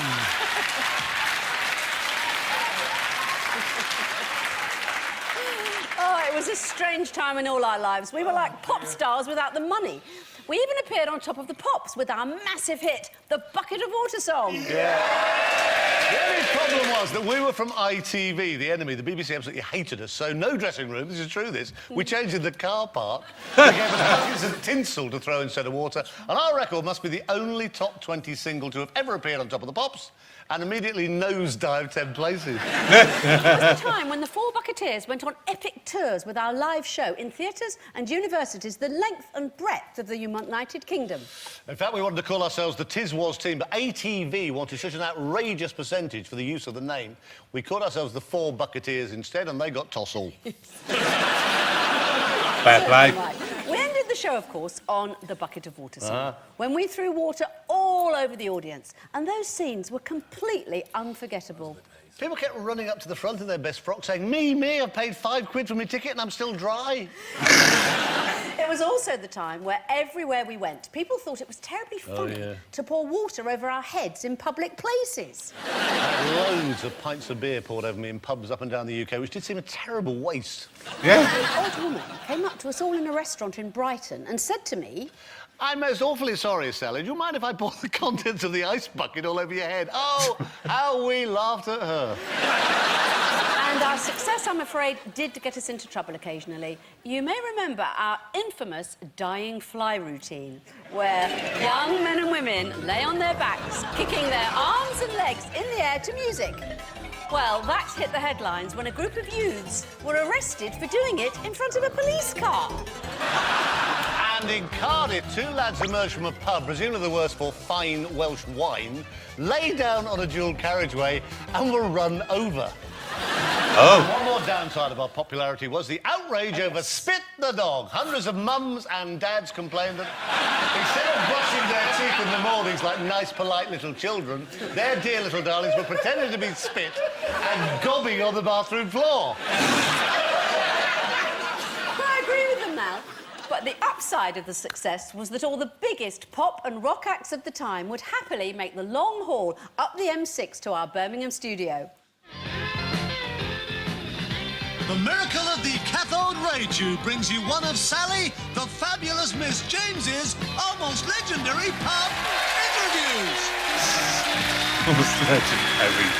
Oh, it was a strange time in all our lives. We were like pop stars without the money. We even appeared on Top of the Pops with our massive hit, the Bucket of Water song. Yeah. The only problem was that we were from ITV, the enemy. The BBC absolutely hated us, so no dressing room. This is true, this. We changed in the car park. They gave us buckets of tinsel to throw instead of water. And our record must be the only top 20 single to have ever appeared on Top of the Pops and immediately nosedived 10 places. It was the time when the Four Bucketeers went on epic tours with our live show in theatres and universities the length and breadth of the United Kingdom. In fact, we wanted to call ourselves the Tiswas team, but ATV wanted such an outrageous percentage for the use of the name. We called ourselves the Four Bucketeers instead, and they got tossle. Fair play. We ended the show, of course, on the Bucket of Water song, when we threw water all over the audience, and those scenes were completely unforgettable. People kept running up to the front in their best frock saying, me, I've paid £5 for my ticket and I'm still dry. It was also the time where everywhere we went, people thought it was terribly funny to pour water over our heads in public places. Loads of pints of beer poured over me in pubs up and down the UK, which did seem a terrible waste. Yeah. An old woman came up to us all in a restaurant in Brighton and said to me, I'm most awfully sorry, Sally. Do you mind if I pour the contents of the ice bucket all over your head? Oh, how we laughed at her. And our success, I'm afraid, did get us into trouble occasionally. You may remember our infamous dying fly routine, where young men and women lay on their backs, kicking their arms and legs in the air to music. Well, that hit the headlines when a group of youths were arrested for doing it in front of a police car. And in Cardiff, two lads emerged from a pub, presumably the worst for fine Welsh wine, lay down on a dual carriageway and were run over. Oh. One more downside of our popularity was the outrage over Spit the Dog. Hundreds of mums and dads complained that instead of brushing their teeth in the mornings like nice, polite little children, their dear little darlings were pretending to be spit and gobbing on the bathroom floor. I agree with them now. But the upside of the success was that all the biggest pop and rock acts of the time would happily make the long haul up the M6 to our Birmingham studio. The miracle of the cathode ray tube brings you one of Sally, the fabulous Miss James's almost legendary pub interviews. Almost legendary.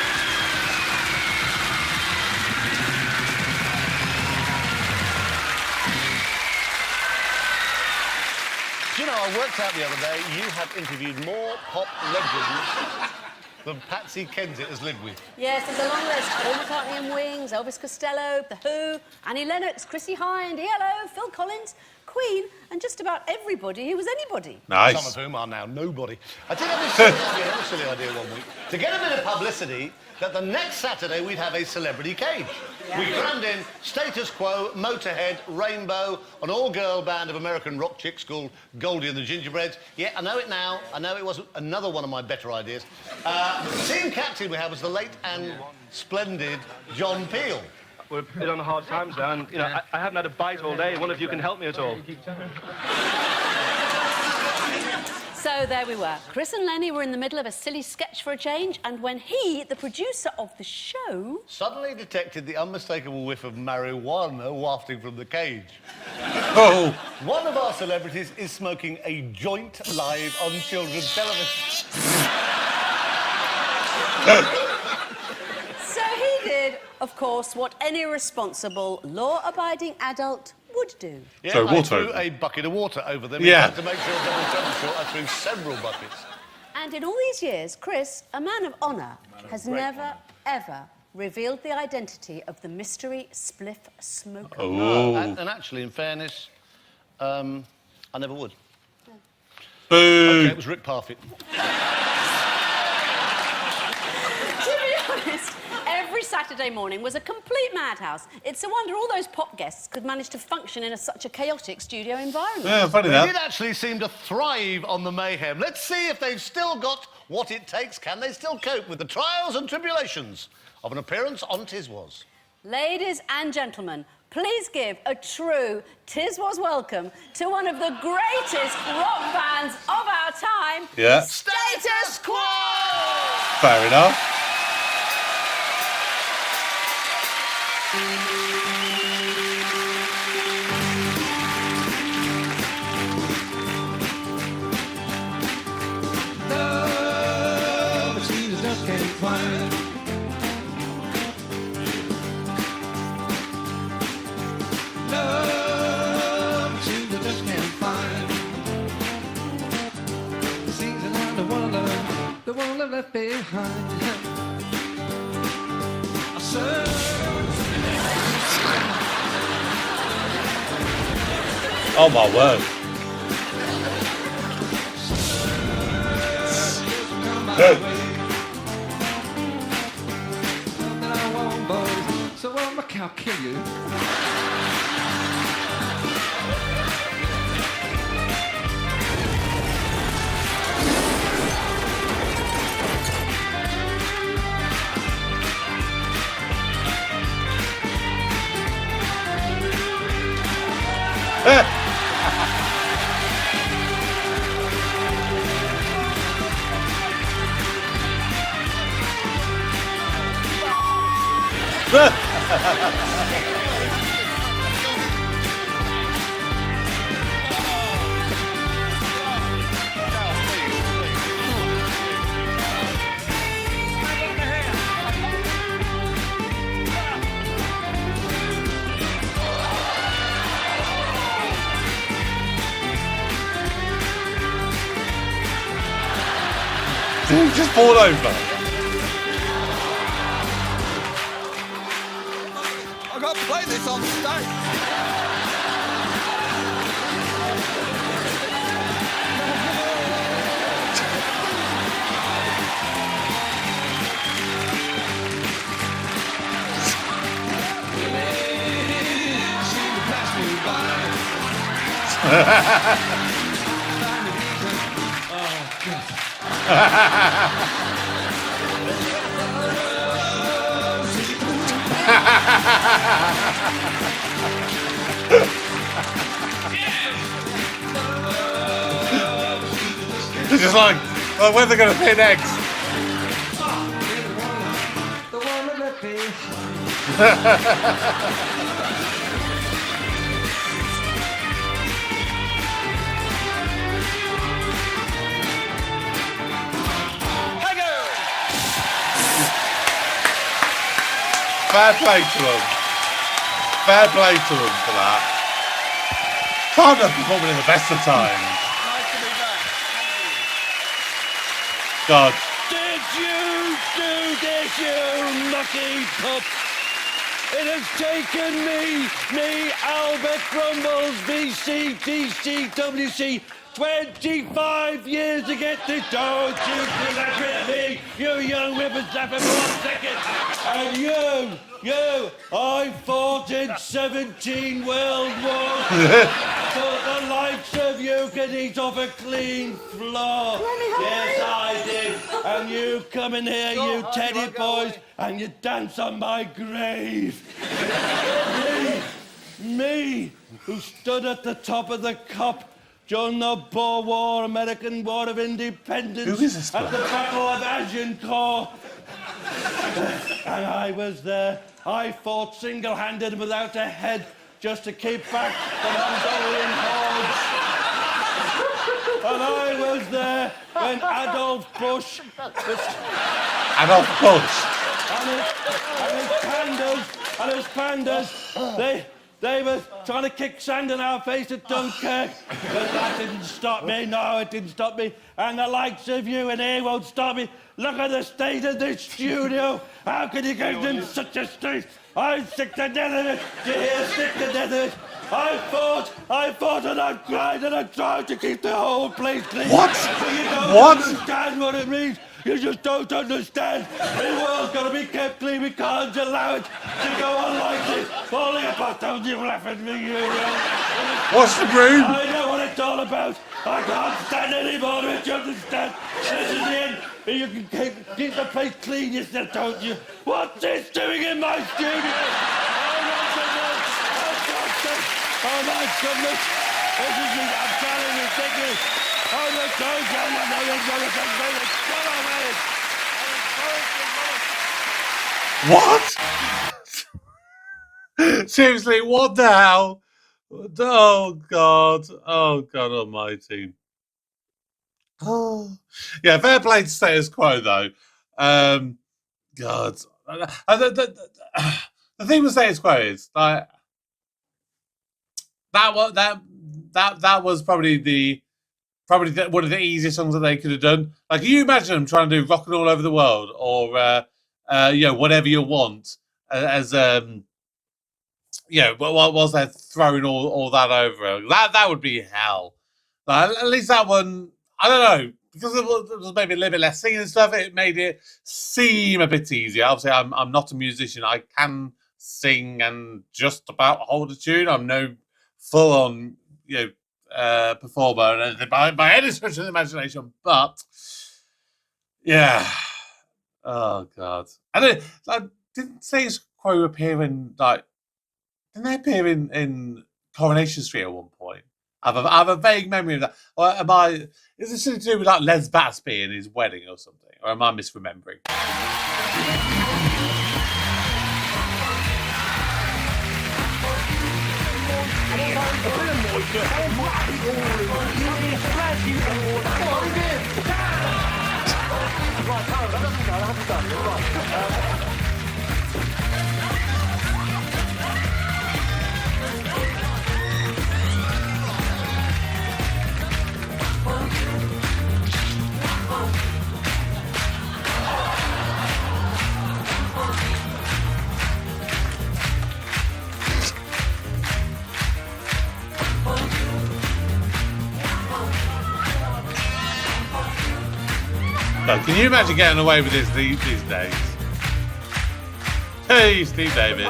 Do you know, I worked out the other day, you have interviewed more pop legends than Patsy Kensit has lived with. Yes, there's a long list. Paul McCartney and Wings, Elvis Costello, The Who, Annie Lennox, Chrissie Hynde, ELO, Phil Collins, Queen, and just about everybody who was anybody. Some of whom are now nobody. I did have a silly idea one week. To get a bit of publicity, that the next Saturday we'd have a celebrity cage. Yeah. We crammed in Status Quo, Motorhead, Rainbow, an all-girl band of American rock chicks called Goldie and the Gingerbreads. Yeah, I know it now. I know it was another one of my better ideas. The team captain we had was the late and splendid John Peel. We're a bit on hard times now, and, you know, I haven't had a bite all day. I wonder if you can help me at all. So there we were. Chris and Lenny were in the middle of a silly sketch for a change, and when he, the producer of the show... suddenly detected the unmistakable whiff of marijuana wafting from the cage. Oh! One of our celebrities is smoking a joint live on children's television. So he did, of course, what any responsible, law-abiding adult would do. Yeah, So I water threw over them. a bucket of water over them. Yeah. In fact, to make sure double trouble short, I threw several buckets. And in all these years, Chris, a man of honour, has never, ever revealed the identity of the mystery spliff smoker. No, and actually, in fairness, I never would. Boo! Okay, it was Rick Parfitt. To be honest, every Saturday morning was a complete madhouse. It's a wonder all those pop guests could manage to function in such a chaotic studio environment. Yeah, funny They that. did actually seem to thrive on the mayhem. Let's see if they've still got what it takes. Can they still cope with the trials and tribulations of an appearance on Tiswas? Ladies and gentlemen, please give a true Tiswas welcome to one of the greatest rock bands of our time, Yeah. Status Quo! Fair enough. Love, but Jesus just can't find. Love, but Jesus just can't find. The season and the one love left behind. I Oh my word. So my cow kill you. Did he just fall over? I got to play this on stage. It's just like, well, where are they going to pin eggs? The one that left behind. Fair play to them. Fair play to them for that. Can't have performing in the best of times. Nice to be back. God. Did you Yes, you mucky pup. It has taken me, Albert Crumbles, VCTCWC, 25 years to get this. Don't you celebrate me, you young whippersnapper, for 1 second. And you, I fought in 17 World Wars. Thought the likes of you could eat off a clean floor. Yes, I did. And you come in here, you teddy boys, and you dance on my grave. Me, who stood at the top of the cup during the Boer War, American War of Independence, Who is this at the Battle of Agincourt. And I was there. I fought single-handed and without a head just to keep back the Mongolian hordes. And I was there when Adolf Bush was... Adolf Bush? And his pandas, they were trying to kick sand in our face at Dunkirk. But that didn't stop me, no, it didn't stop me. And the likes of you and here won't stop me. Look at the state of this studio. How can you get in such a state? I'm sick to death of it. Do you hear? Sick to death of it. I fought and I cried and I tried to keep the whole place clean. What? But you don't What? understand what it means. You just don't understand. The world's got to be kept clean. We can't allow it to go on like this. Falling apart. Don't you laugh at me, you What's the broom? I know what it's all about. I can't stand anymore. Don't you understand? This is the end. You can keep the place clean, you said, don't you? What's this doing in my studio? Oh, my goodness. This is I'm telling you, ridiculous. Oh, look, What? Seriously, what the hell? Oh, God. Oh, God almighty. Oh. Yeah, fair play to status quo, though. God. The thing with status quo is, like, that was probably one of the easiest songs that they could have done. Like, can you imagine them trying to do Rockin' All Over the World or Whatever You Want as whilst they're throwing all that over? That would be hell. Like, at least that one, I don't know, because it was maybe a little bit less singing and stuff, it made it seem a bit easier. Obviously, I'm not a musician. I can sing and just about hold a tune. I'm no full-on, performer and by any stretch of the imagination, but yeah. Oh God. And didn't Status Quo appear in didn't they appear in Coronation Street at one point? I have a vague memory of that. Or is this something to do with like Les Batsby and his wedding or something? Or am I misremembering? God, can you imagine getting away with this these days? Hey, Steve Davis.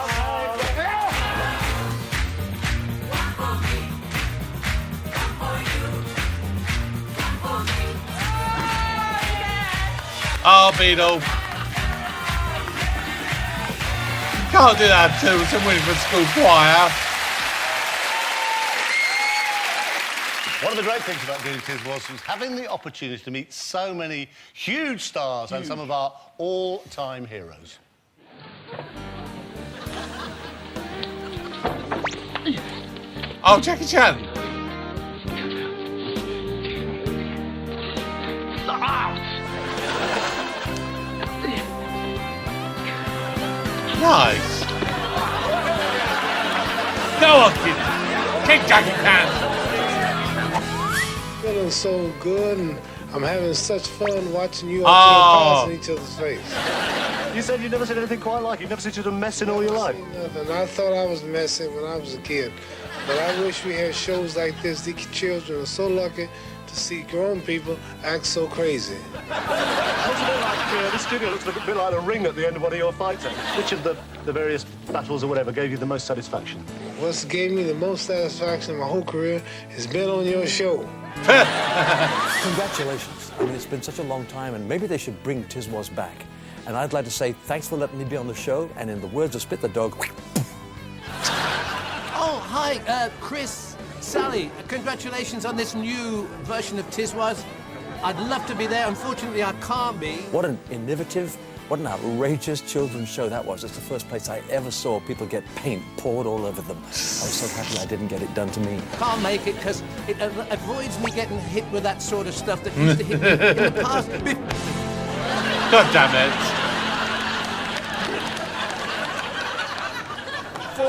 Oh, Beetle. You can't do that to someone from school choir. One of the great things about doing Tiswas was having the opportunity to meet so many huge stars and some of our all-time heroes. Oh, Jackie Chan. Nice. Go on, kid. Kick Jackie Chan. Feeling so good, and I'm having such fun watching you all pass in each other's face. You said you'd never seen anything quite like it. You've never seen such a mess in all your life. Nothing. I thought I was messing when I was a kid. But I wish we had shows like this. These children are so lucky to see grown people act so crazy. Looks a bit like, this studio looks a bit like a ring at the end of one of your fights. Which of the various battles or whatever gave you the most satisfaction? What's gave me the most satisfaction in my whole career has been on your show. Congratulations. I mean, it's been such a long time, and maybe they should bring Tiswas back. And I'd like to say thanks for letting me be on the show, and in the words of Spit the Dog... Oh, hi, Chris, Sally. Congratulations on this new version of Tiswas. I'd love to be there. Unfortunately, I can't be. What an innovative, what an outrageous children's show that was. It's the first place I ever saw people get paint poured all over them. I was so happy I didn't get it done to me. Can't make it because it avoids me getting hit with that sort of stuff that used to hit me in the past. God damn it. 4.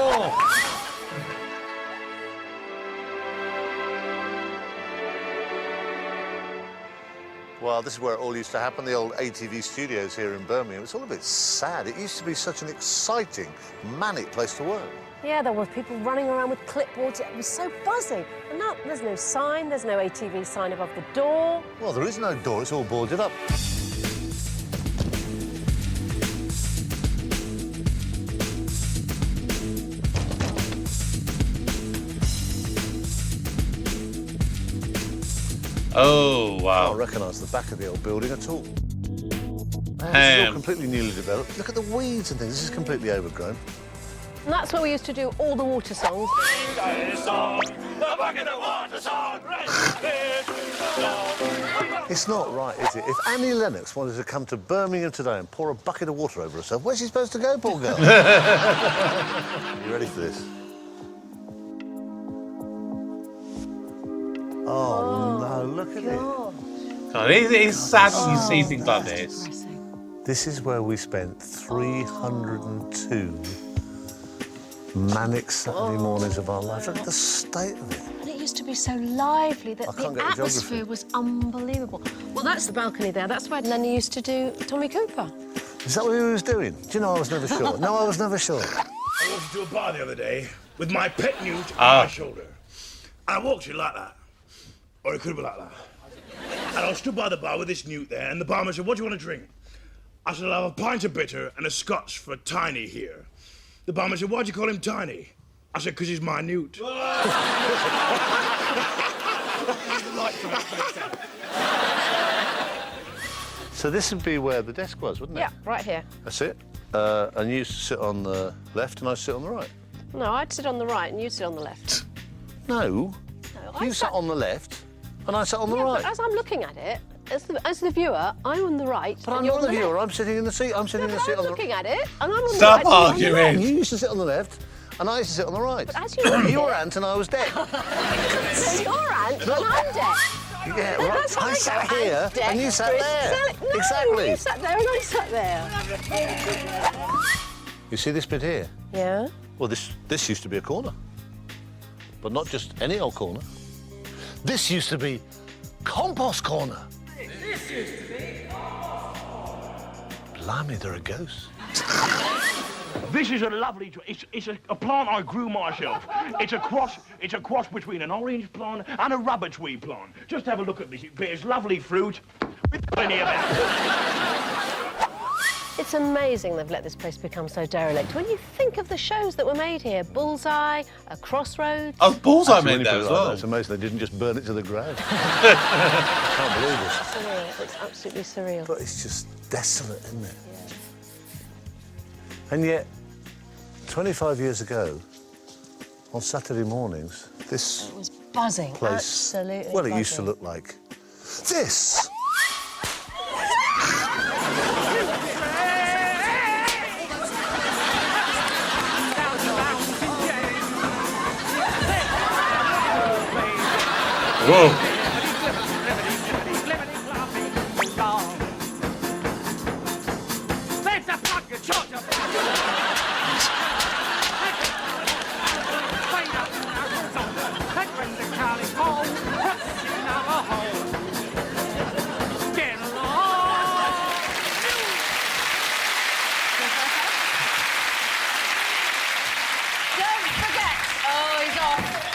Well, this is where it all used to happen, the old ATV studios here in Birmingham. It's all a bit sad. It used to be such an exciting, manic place to work. Yeah, there were people running around with clipboards. It was so buzzing. And now there's no sign, there's no ATV sign above the door. Well, there is no door, it's all boarded up. Oh, wow. I can't recognise the back of the old building at all. Man, this is all completely newly developed. Look at the weeds and things. This is completely overgrown. And that's where we used to do all the water songs. It's not right, is it? If Annie Lennox wanted to come to Birmingham today and pour a bucket of water over herself, where's she supposed to go, poor girl? You ready for this? Oh, no, look at it. God, it's sad when you see things like this. This is where we spent 302 manic Saturday mornings of our life. Look at the state of it. And it used to be so lively that I can't the get the atmosphere geography. was unbelievable. Well, that's the balcony there. That's where Lenny used to do Tommy Cooper. Is that what he was doing? Do you know, I was never sure. No, I was never sure. I walked into a bar the other day with my pet newt on my shoulder. And I walked in like that. Or it could have been like that. And I stood by the bar with this newt there, and the barman said, "What do you want to drink?" I said, "I'll have a pint of bitter and a scotch for Tiny here." The barman said, "Why'd you call him Tiny?" I said, "'Cause he's my newt." So this would be where the desk was, wouldn't it? Yeah, right here. That's it. And you used to sit on the left and I sit on the right. No, I'd sit on the right and you'd sit on the left. No. You sat on the left and I sat on the right. But as I'm looking at it, as the viewer, I'm on the right. But I'm and you're not on the the viewer, left. I'm sitting in the seat. I'm sitting in the seat I'm on the looking at it, and I'm on Stop the right. and you're on the arguing. left. You used to sit on the left and I used to sit on the right. But as you know, your aunt and I was dead. So your aunt and I'm dead. Yeah, No, right. that's how I sat go. here I'm dead, and you sat Chris. there. No, Exactly. you sat there and I sat there. You see this bit here? Yeah? Well, this used to be a corner. But not just any old corner. This used to be Compost Corner. This used to be. Blimey, there are ghosts. This is a lovely. It's a plant I grew myself. It's a cross between an orange plant and a rubber tree plant. Just have a look at this. It bears lovely fruit with plenty of apples. It's amazing they've let this place become so derelict. When you think of the shows that were made here, Bullseye, A Crossroads... Oh, Bullseye Actually, made when that you put as it like well. that, it's amazing they didn't just burn it to the ground. I can't believe this. Surreal. It's absolutely surreal. But it's just desolate, isn't it? And yet, 25 years ago, on Saturday mornings, this It was buzzing. place... Absolutely Well, it used to buzzing. look like this. Whoa.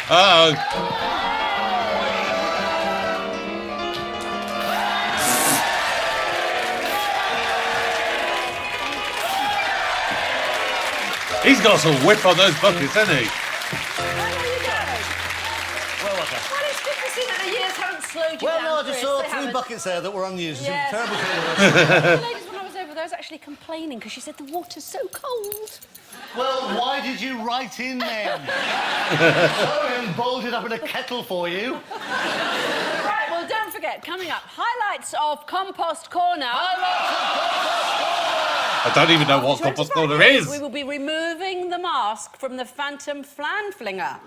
Uh-oh. He's got some whip on those buckets, hasn't he? Well, okay. Well, it's good to see that the years haven't slowed you Well, down, no, I just Chris. saw They 3 haven't. buckets there that were unused. Yes. It's a terrible The ladies, when I was over there, was actually complaining because she said the water's so cold. Well, why did you write in then? Sorry, I'm bolted up in a kettle for you. Right, well, don't forget, coming up, highlights of Compost Corner. I don't even know what Compost Corner is. We will be removing the mask from the Phantom Flinger.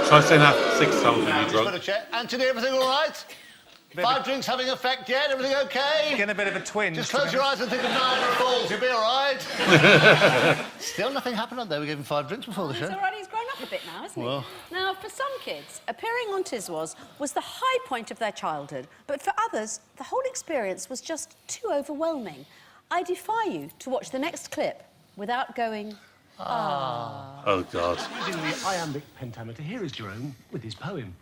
Try saying that 6 times when you're Just drunk. got to check. Anthony, everything all right? 5 drinks having effect yet? Everything okay? Getting a bit of a twinge. Just close your eyes and think of Niagara Falls. You'll be all right. Still nothing happened on there. We gave him 5 drinks before the show. It's all right, he's grown up a bit now, isn't Well. he? Now, for some kids, appearing on Tiswas was the high point of their childhood, but for others, the whole experience was just too overwhelming. I defy you to watch the next clip without going, ah. Oh, God. Using the iambic pentameter, here is Jerome with his poem.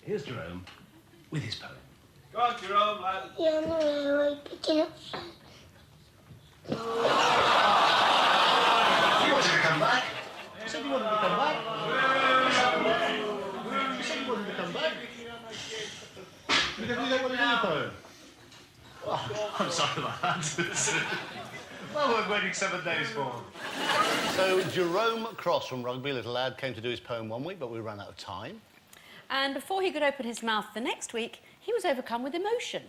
Here's Jerome with his poem. Go on, Jerome, lad. You're on the railway picking up fun. You wanted to come back? You said you wanted to come back? You said you wanted to come back? You don't want to do your poem? Oh, I'm sorry about that. Well, we're waiting 7 days for. So, Jerome Cross from Rugby, little lad, came to do his poem one week, but we ran out of time. And before he could open his mouth the next week, he was overcome with emotion.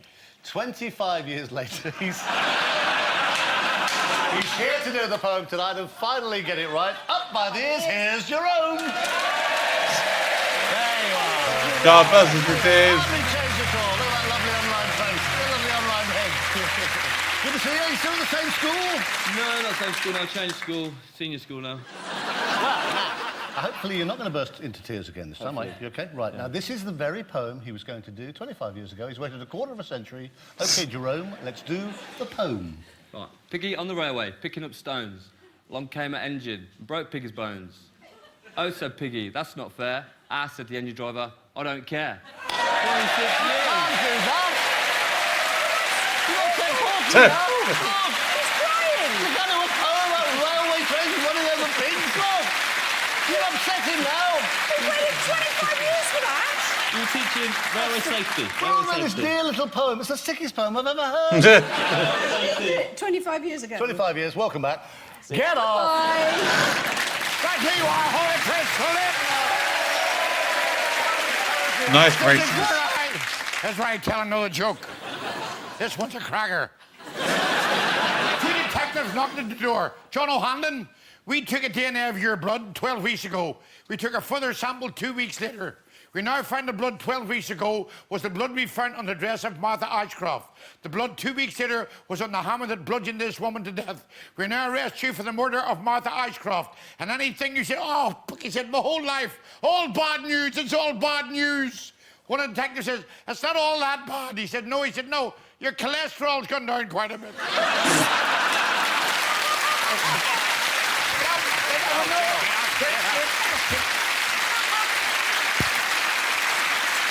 25 years later, he's here to do the poem tonight and finally get it right. Up by the ears, here's Jerome. There you are. God bless us with tears. Lovely change at all. Look at that lovely online face. Look at that lovely online head. Good to see you. You still in the same school? No, not same school now. Changed school. Senior school now. Hopefully you're not going to burst into tears again this time, are you? You okay? Right, now this is the very poem he was going to do 25 years ago. He's waited a quarter of a century. OK, Jerome, let's do the poem. Right. Piggy on the railway, picking up stones. Along came an engine, broke Piggy's bones. Oh, said Piggy, that's not fair. Ah, said the engine driver, I don't care. 26 years. He's crying. You've got to a poem about railway trains running over pigs. Look, you're upsetting now. He waited 25 years for that. You're teaching railway safety. Oh, this dear little poem. It's the sickest poem I've ever heard. 25 years ago. 25 years. Welcome back. Get Bye. off. Back to you, our horrid press Nice braces. That's right, tell another joke. This one's a cracker. 2 detectives knocked at the door. John O'Hanlon, we took a DNA of your blood 12 weeks ago. We took a further sample 2 weeks later. We now find the blood 12 weeks ago was the blood we found on the dress of Martha Ashcroft. The blood 2 weeks later was on the hammer that bludgeoned this woman to death. We now arrest you for the murder of Martha Ashcroft. And anything you say, oh, he said, my whole life, all bad news, it's all bad news. One of the detectives says, it's not all that bad. He said, no, your cholesterol's gone down quite a bit.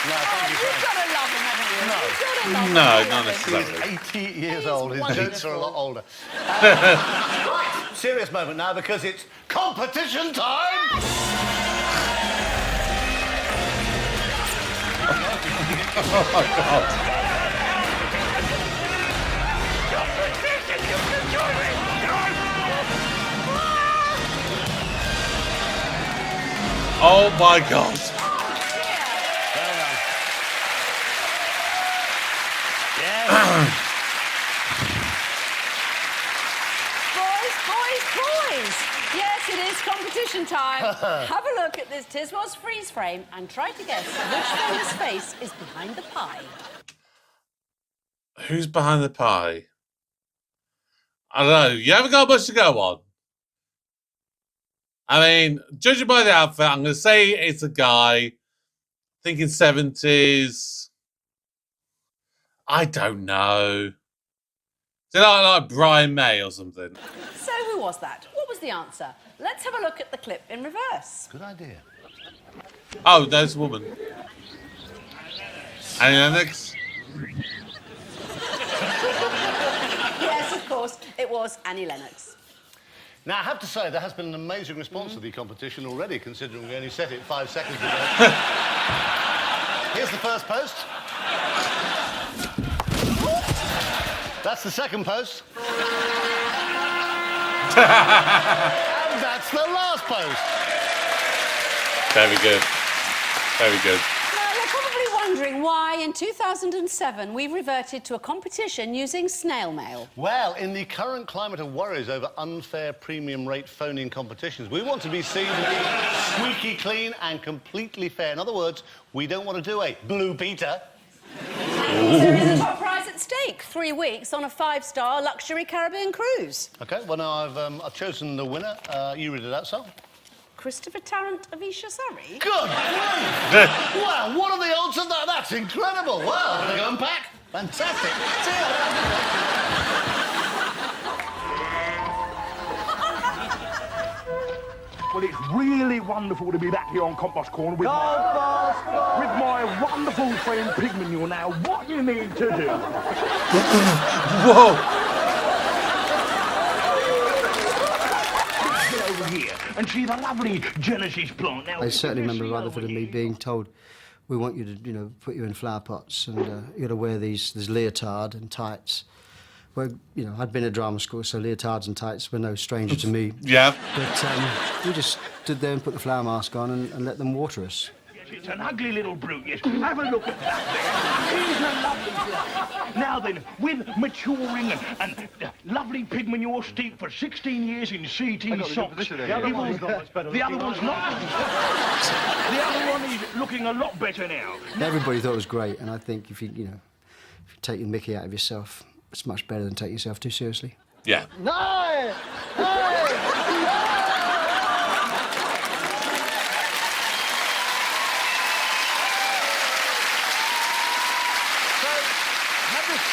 No, thank you, You've got to love him, haven't you? No, not necessarily. He's 80 years old. His wonderful. jokes are a lot older. Right, serious moment now because it's competition time. Oh, my God. Oh, my God. Boys. Yes, it is competition time. Have a look at this Tiswas freeze frame and try to guess which famous face is behind the pie. Who's behind the pie? I don't know. You haven't got much to go on. I mean, judging by the outfit, I'm going to say it's a guy. Thinking 70s. I don't know. Is it like Brian May or something? So who was that? What was the answer? Let's have a look at the clip in reverse. Good idea. Oh, there's a woman. Annie Lennox? Yes, of course, it was Annie Lennox. Now, I have to say, there has been an amazing response to the competition already, considering we only set it 5 seconds ago. Here's the first post. That's the second post. And that's the last post. Very good. Very good. Now, you're probably wondering why, in 2007, we reverted to a competition using snail mail. Well, in the current climate of worries over unfair premium rate phoning competitions, we want to be seen to be squeaky clean and completely fair. In other words, we don't want to do a Blue Peter. There is a top prize at stake. 3 weeks on a 5-star luxury Caribbean cruise. OK, well, now I've chosen the winner. You read it out, Sal. Christopher Tarrant of Isha, Surrey. Good grief! Wow, what are the odds of that? That's incredible. Wow, I'm going to go and pack. Fantastic. See you. Well, it's really wonderful to be back here on Compost Corner with my wonderful friend Pigman. Now, what you need to do... Whoa! Get over here and see the lovely Genesis plant. Now, I certainly remember Rutherford and me being told, we want you to, you know, put you in flower pots and you got to wear this leotard and tights. Well, you know, I'd been at drama school, so leotards and tights were no stranger to me. Yeah. But we just stood there and put the flower mask on and let them water us. Yes, it's an ugly little brute, yes. Have a look at that there. He's a lovely bloke. Now then, with maturing and lovely pig manure steeped for 16 years in CT socks. The other one's not much better. The other one's not. The other one is looking a lot better now. Everybody thought it was great, and I think if you take your mickey out of yourself, it's much better than taking yourself too seriously. Yeah. No!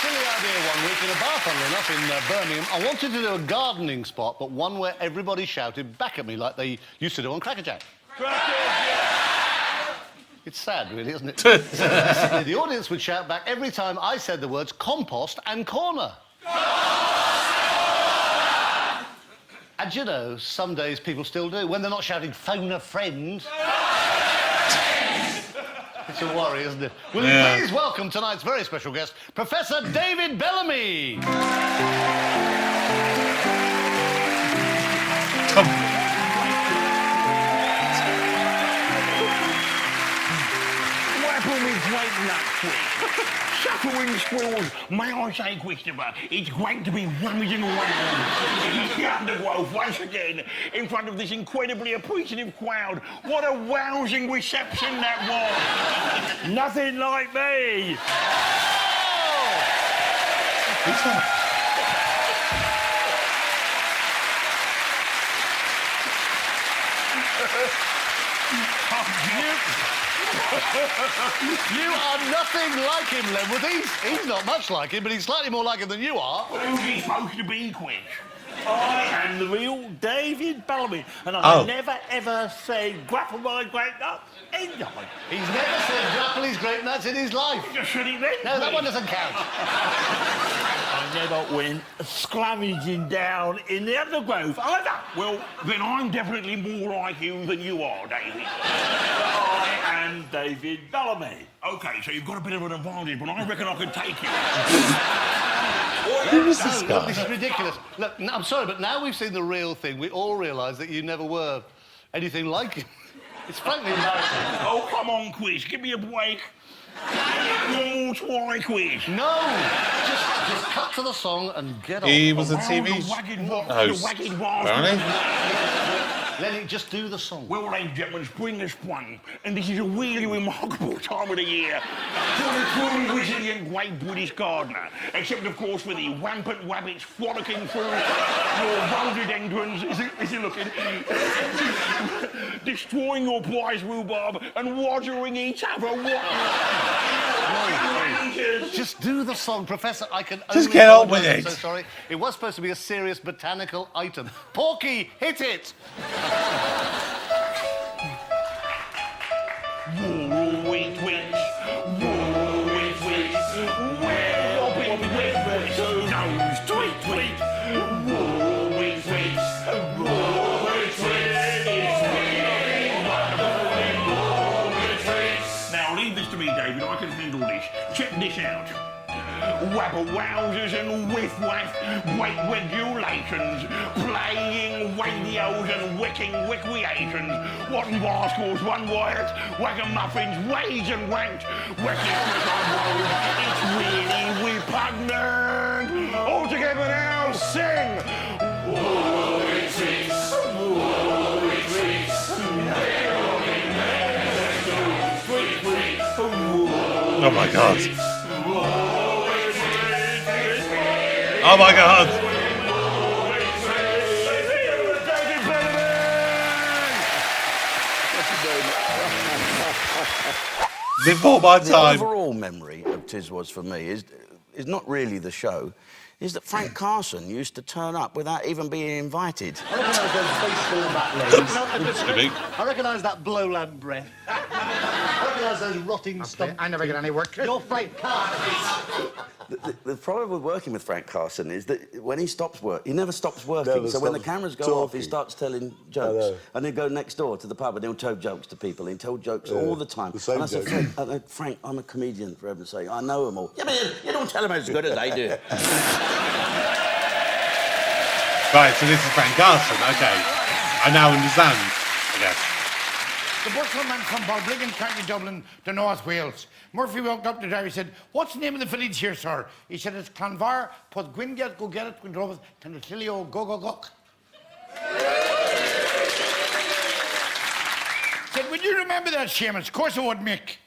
Silly idea one week in a bar, funnily enough, in Birmingham. I wanted to do a gardening spot, but one where everybody shouted back at me like they used to do on Crackerjack. It's sad, really, isn't it? So basically, the audience would shout back every time I said the words compost and corner. And you know, some days people still do, when they're not shouting, phone a friend. It's a worry, isn't it? Will you please welcome tonight's very special guest, Professor David Bellamy. Shuffling squirrels, may I say, Christopher, it's great to be rummaging around the undergrowth once again in front of this incredibly appreciative crowd. What a rousing reception that was. Nothing like me. Who's that? You are nothing like him, Lenwood. He's not much like him, but he's slightly more like him than you are. Well, who's he supposed to be, Quick? I am the real David Bellamy, and I never, ever say grapple my great nuts in time. He's never said grapple his great nuts in his life. You just said it then. No, that one doesn't count. I never went scrummaging down in the undergrowth either. Well, then I'm definitely more like you than you are, David. I am David Bellamy. OK, so you've got a bit of an advantage, but I reckon I can take you. Who is this guy? Look, this is ridiculous. Look, I'm sorry, but now we've seen the real thing, we all realise that you never were anything like him. It's frankly embarrassing. Oh, come on, Quiz, give me a break. One more try, Quiz. No! Just cut to the song and get on. He was a TV host, apparently. Lenny, just do the song. Well, ladies and gentlemen, spring has sprung, and this is a really remarkable time of the year for the truly resilient great British gardener. Except, of course, for the rampant rabbits frolicking through your rhododendrons, is he looking? Destroying your prize rhubarb and watering each other. Just do the song, Professor. I can Just only get on with apologise. it. I'm so sorry. It was supposed to be a serious botanical item. Porky, hit it! Now leave this to me, David. I can handle this. Check this out. Wabble wowzers and whiff waff, great regulations, playing radios and wicking recreations, wanton rascals, one riot, wagamuffins, rage and rant, wrecking on road, it's really repugnant. All together now, sing! Whoa, retreats, whoa, retreats, Oh my God. Oh my God. Before my time. The overall memory of Tiswas for me is not really the show, is that Frank Carson used to turn up without even being invited. I recognise that blowland breath. I recognise those rotting stumps. I never get any work. You're Frank Carson. The problem with working with Frank Carson is that when he stops work, he never stops working. Never so when the stops cameras go off, he talking. starts telling jokes. And he'll go next door to the pub and he'll tell jokes to people. He'll tell jokes all the time. The same and I said, jokes. Frank, I'm a comedian, for heaven's sake. I know them all. Yeah, but you don't tell them as good as they do. Right, so this is Frank Carson. Okay. I now understand, I guess. The busman from Balbriggan, County Dublin, to North Wales. Murphy walked up to the driver. He said, "What's the name of the village here, sir?" He said, "It's Clonvar, Put Gwynget, go get it, Gwynroveth, Tennetilio, go, go, go." Said, "Would you remember that, Seamus?" "Of course I would, Mick."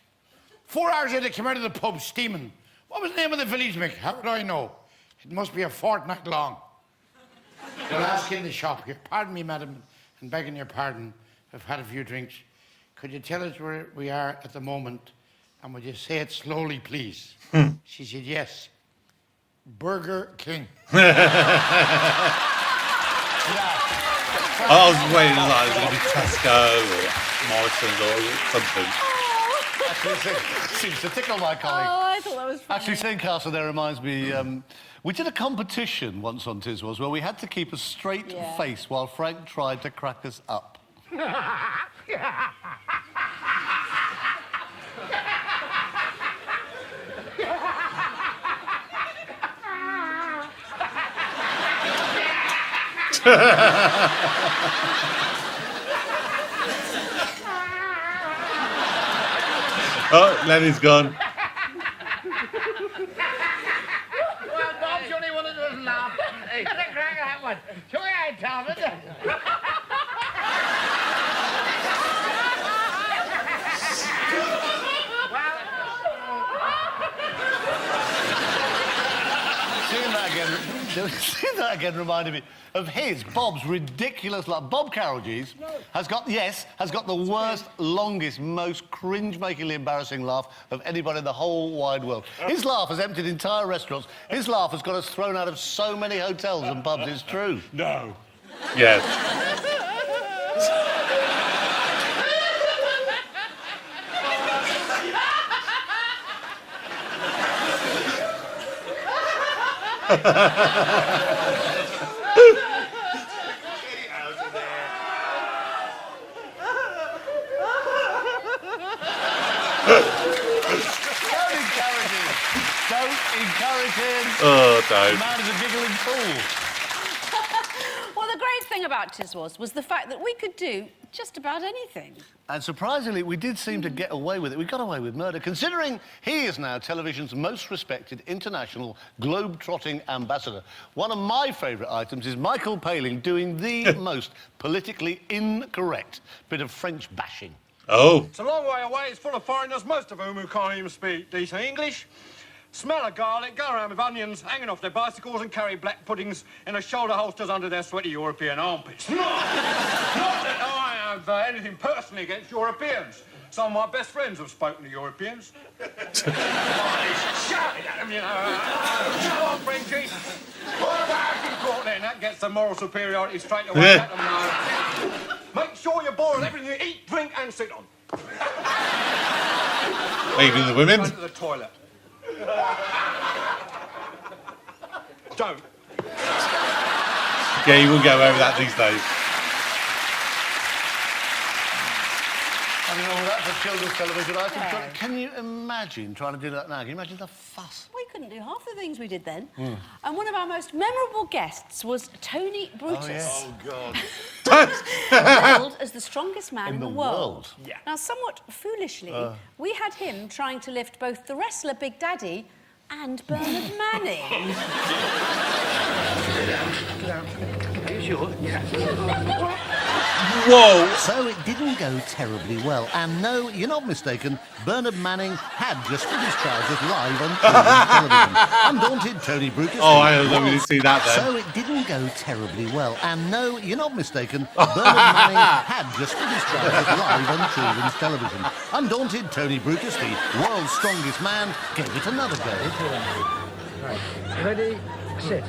4 hours later, came out of the pub, steaming. "What was the name of the village, Mick?" "How would I know? It must be a fortnight long." They'll ask in the shop here, "Pardon me, madam, and begging your pardon, I've had a few drinks. Could you tell us where we are at the moment, and would you say it slowly, please?" She said, "Yes. Burger King." I was waiting like it was going to be Tesco or Morrison's or something. Actually, seems to tickle my colleague. Oh, I thought that was funny. Actually, saying Carson there reminds me, we did a competition once on Tiswas where we had to keep a straight face while Frank tried to crack us up. Oh, Lenny's gone. Well, Bob's the only one that doesn't laugh. Hey, get a crack at that one. Show me how to tell it. Seeing that again reminded me of Bob's ridiculous laugh. Bob Carolgees has got the worst, longest, most cringe-makingly embarrassing laugh of anybody in the whole wide world. His laugh has emptied entire restaurants. His laugh has got us thrown out of so many hotels and pubs. It's true. No. Yes. Don't encourage him. Oh, don't. The man is a giggling fool. Well, the great thing about Tiswas was the fact that we could do just about anything. And surprisingly, we did seem to get away with it. We got away with murder, considering he is now television's most respected international globe-trotting ambassador. One of my favourite items is Michael Palin doing the most politically incorrect bit of French bashing. Oh. It's a long way away. It's full of foreigners, most of whom who can't even speak decent English. Smell of garlic, go around with onions, hanging off their bicycles and carry black puddings in their shoulder holsters under their sweaty European armpits. Not that I have anything personally against Europeans. Some of my best friends have spoken to Europeans. Shouted at them, you know. Come on, Frenchie. What about you caught then? That gets the moral superiority straight away. Let them know. Make sure you boil everything you eat, drink, and sit on. Even the women? Go to the toilet. Don't. Yeah, you wouldn't get away with that these days. I mean, all that for children's television items. But can you imagine trying to do that now? Can you imagine the fuss? We couldn't do half the things we did then. Mm. And one of our most memorable guests was Tony Brutus. Oh, yes. Oh, God. Billed as the strongest man in the world. world. Yeah. Now, somewhat foolishly, we had him trying to lift both the wrestler Big Daddy and Bernard Manning. Whoa! So it didn't go terribly well. And no, you're not mistaken, Bernard Manning had just put his trousers live on television. Undaunted Tony Brutus. Oh, I was hoping to see that then. So it didn't go terribly well. And no, you're not mistaken, Bernard Manning had just put his trousers live on children's television. Undaunted Tony Brutus, the world's strongest man, gave it another go. Right. Ready, sit.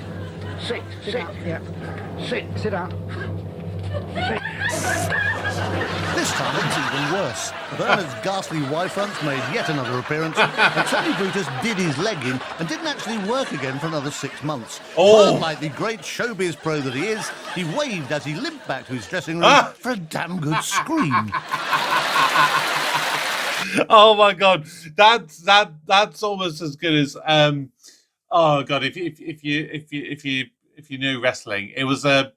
Sit. Yeah. Sit down. This time it's even worse. Bernard's ghastly Y-fronts made yet another appearance, and Tony Brutus did his leg in and didn't actually work again for another 6 months. Oh. But like the great showbiz pro that he is, he waved as he limped back to his dressing room for a damn good scream. Oh my God, that's almost as good as oh God, if you knew wrestling, it was the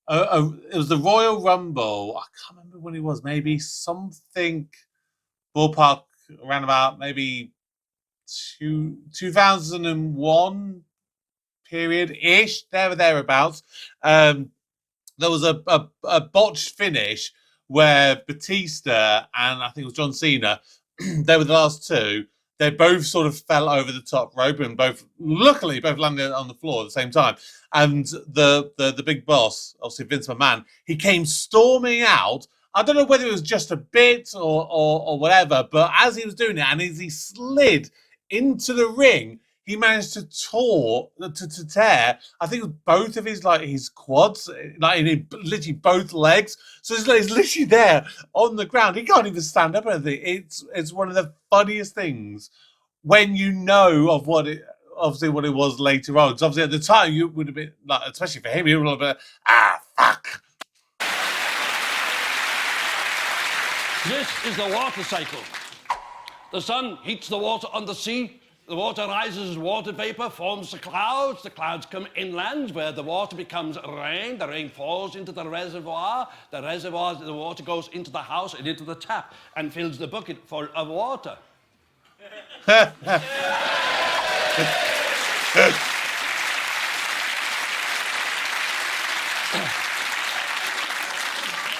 Royal Rumble. I can't remember when it was. Maybe something ballpark around about maybe 2001 period ish, thereabouts. There was a botched finish where Batista and I think it was John Cena, they were the last two. They both sort of fell over the top rope and luckily both landed on the floor at the same time. And the big boss, obviously Vince McMahon, he came storming out. I don't know whether it was just a bit or whatever, but as he was doing it and as he slid into the ring, he managed to tear, I think it was both of his quads, in literally both legs. So he's literally there on the ground. He can't even stand up or anything. It's one of the funniest things when you know of what it was later on. Because obviously at the time you would have been like, especially for him, you would have been fuck. This is the water cycle. The sun heats the water on the sea. The water rises as water vapor, forms the clouds. The clouds come inland where the water becomes rain. The rain falls into the reservoir. The water goes into the house and into the tap and fills the bucket full of water.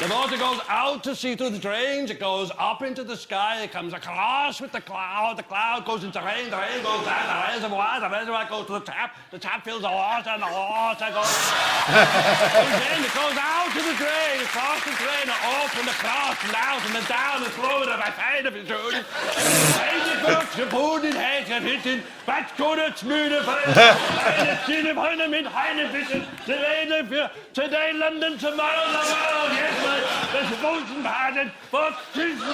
The water goes out to sea through the drains, it goes up into the sky, it comes across with the cloud goes into rain, the rain goes down the reservoir goes to the tap fills the water, and the water goes... and then it goes out to the drain, across the drain, and up and across and out and down and through the backside of it, Judy. The food in head and hitting, but good at smooth today London, tomorrow the world, yes,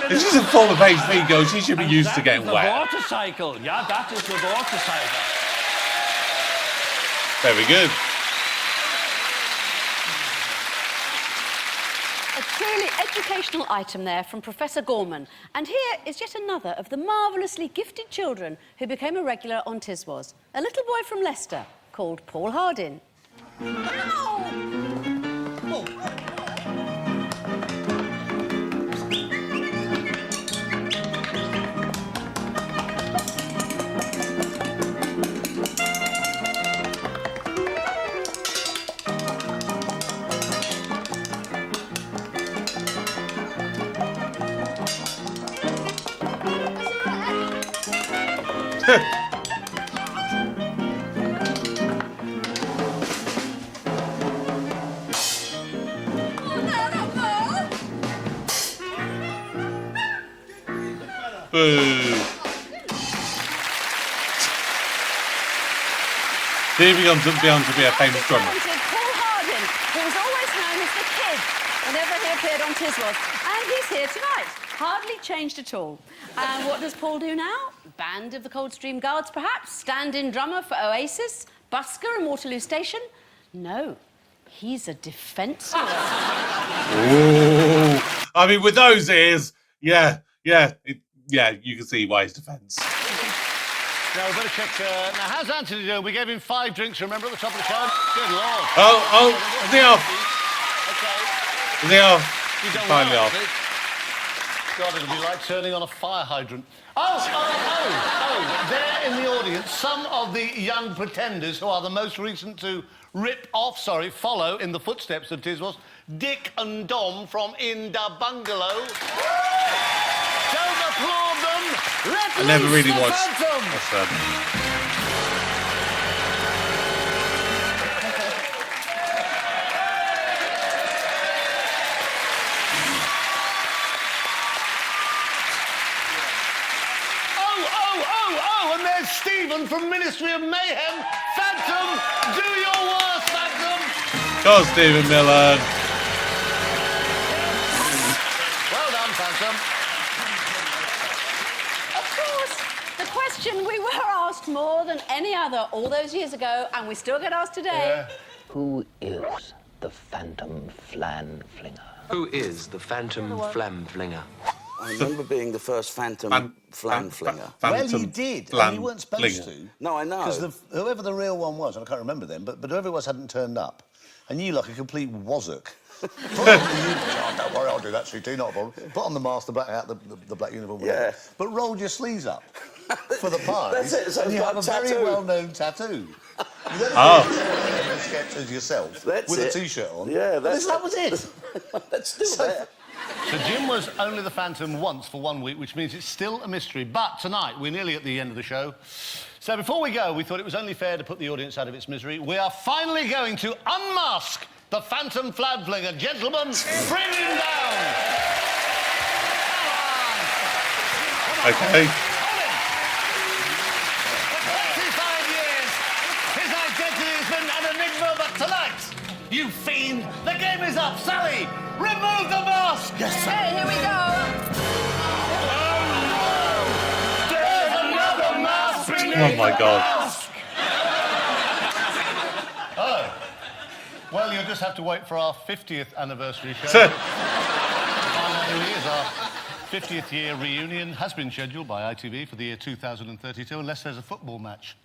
This is a form of ego. She should be used to getting wet. The water cycle. Yeah, that is the water cycle. Very good. A truly educational item there from Professor Gorman. And here is yet another of the marvellously gifted children who became a regular on Tiswas. A little boy from Leicester called Paul Hardin. Boo. Moving on to be a famous drummer. Paul Hardin, who was always known as the Kid whenever he appeared on Tiswas. And he's here tonight. Hardly changed at all. And what does Paul do now? Band of the Coldstream Guards, perhaps? Stand-in drummer for Oasis? Busker in Waterloo Station? No. He's a defence lawyer. Ooh. I mean, with those ears, you can see why he's defence. Now, we better check... now, how's Anthony doing? We gave him 5 drinks, remember, at the top of the show? Good Lord. Oh, is he off? OK. Is he off? You've done Finally well, off. God, it'll be like turning on a fire hydrant. Oh, there in the audience, some of the young pretenders who are the most recent to follow in the footsteps of Tiswas, Dick and Dom from In Da Bungalow. Don't applaud them. I never really watched. And there's Stephen from Ministry of Mayhem. Phantom, do your worst, Phantom. Go on, Stephen Miller. Well done, Phantom. Of course, the question we were asked more than any other all those years ago, and we still get asked today. Who is the Phantom Flinger? Who is the Phantom Flinger? I remember being the first Phantom Flinger. Well, you did, and you weren't supposed to. No, I know. Because whoever the real one was, and I can't remember them, but whoever it was hadn't turned up. And you, like a complete wazzock. Don't worry, I'll do that, CT, not a problem. Put on the mask, the black hat, the black uniform, whatever. But rolled your sleeves up for the party. That's it, so and you it's have a like very well-known tattoo. You then a sketch as yourself with a T-shirt on. Yeah, that was it. That's still there. So Jim was only the Phantom once for 1 week, which means it's still a mystery. But tonight, we're nearly at the end of the show. So before we go, we thought it was only fair to put the audience out of its misery. We are finally going to unmask the Phantom Flinger. Gentlemen, bring him down! OK. 25 years, his identity has been an enigma, but tonight, you fiend, the game is up. Sally, remove the mask! Yes, sir. Okay, here we go. There's another mask beneath Oh, my God. Oh. Well, you'll just have to wait for our 50th anniversary show. Find out who he is. Our 50th year reunion has been scheduled by ITV for the year 2032, unless there's a football match.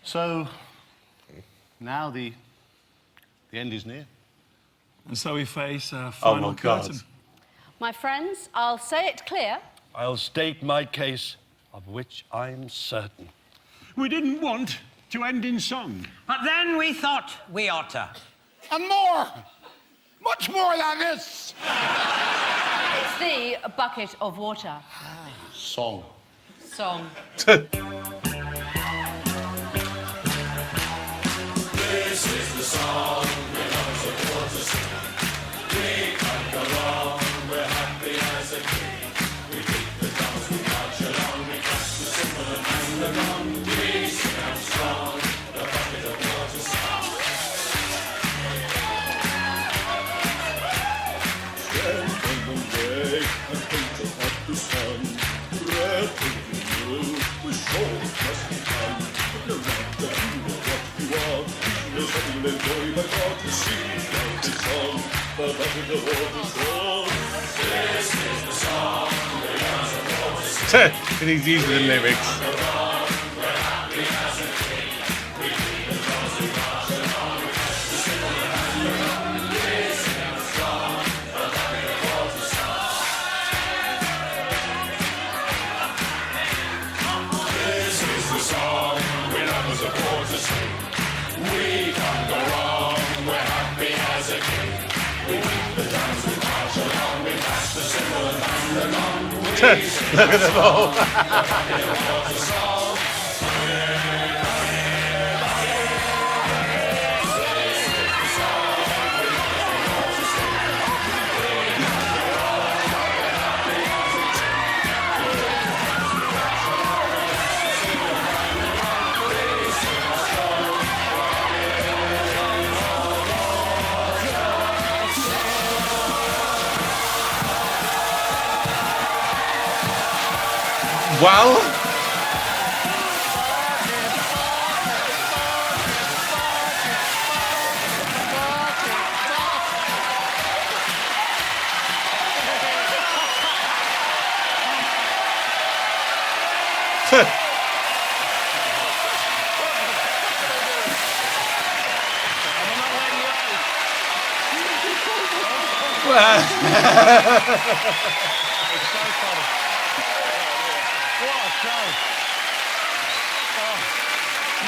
So, now the end is near. And so we face our final curtain. My friends, I'll say it clear. I'll state my case, of which I'm certain. We didn't want to end in song. But then we thought we ought to. And more! Much more than this! It's the bucket of water. Song. Song. This is the song we're not supposed to sing. We can't go wrong, we're happy as a king. We beat the drums, we march along, we cast the cymbal and hang the gong. We sing out strong, the bucket of water song. Gentlemen, wake and think of the sun. Red, pink, and blue, we sure must be fun. No matter who or what you are, there's something that joy my heart to sing out the song, the bucket of water song. This is the song we're not supposed to sing. And he's using the lyrics. We're happy as a king. We beat the drums, we march along, we cast the cymbal and hang the gong. We sing out strong, the bucket of water song. This is the song we're not supposed to sing. We can't go wrong, we're happy as a king. We beat the drums, we march along, we cast the cymbal and hang the gong. Look at them all. The bucket of water song. Well,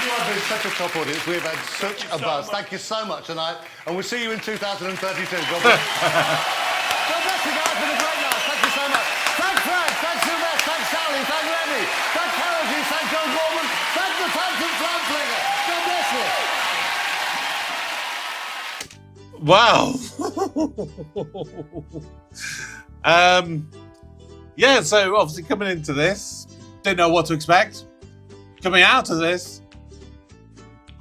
You have been such a top audience. We've had such a buzz. Thank you so much tonight, and we'll see you in 2032. God bless. God bless you guys. It's been a great night. Thank you so much. Thank Frank. Thank Sylvester. Thank Sally. Thank Lenny. Thank Carson. Thank John Gorman. Thank the Phantom Flinger. God bless you. wow. Yeah, so obviously coming into this, didn't know what to expect. Coming out of this,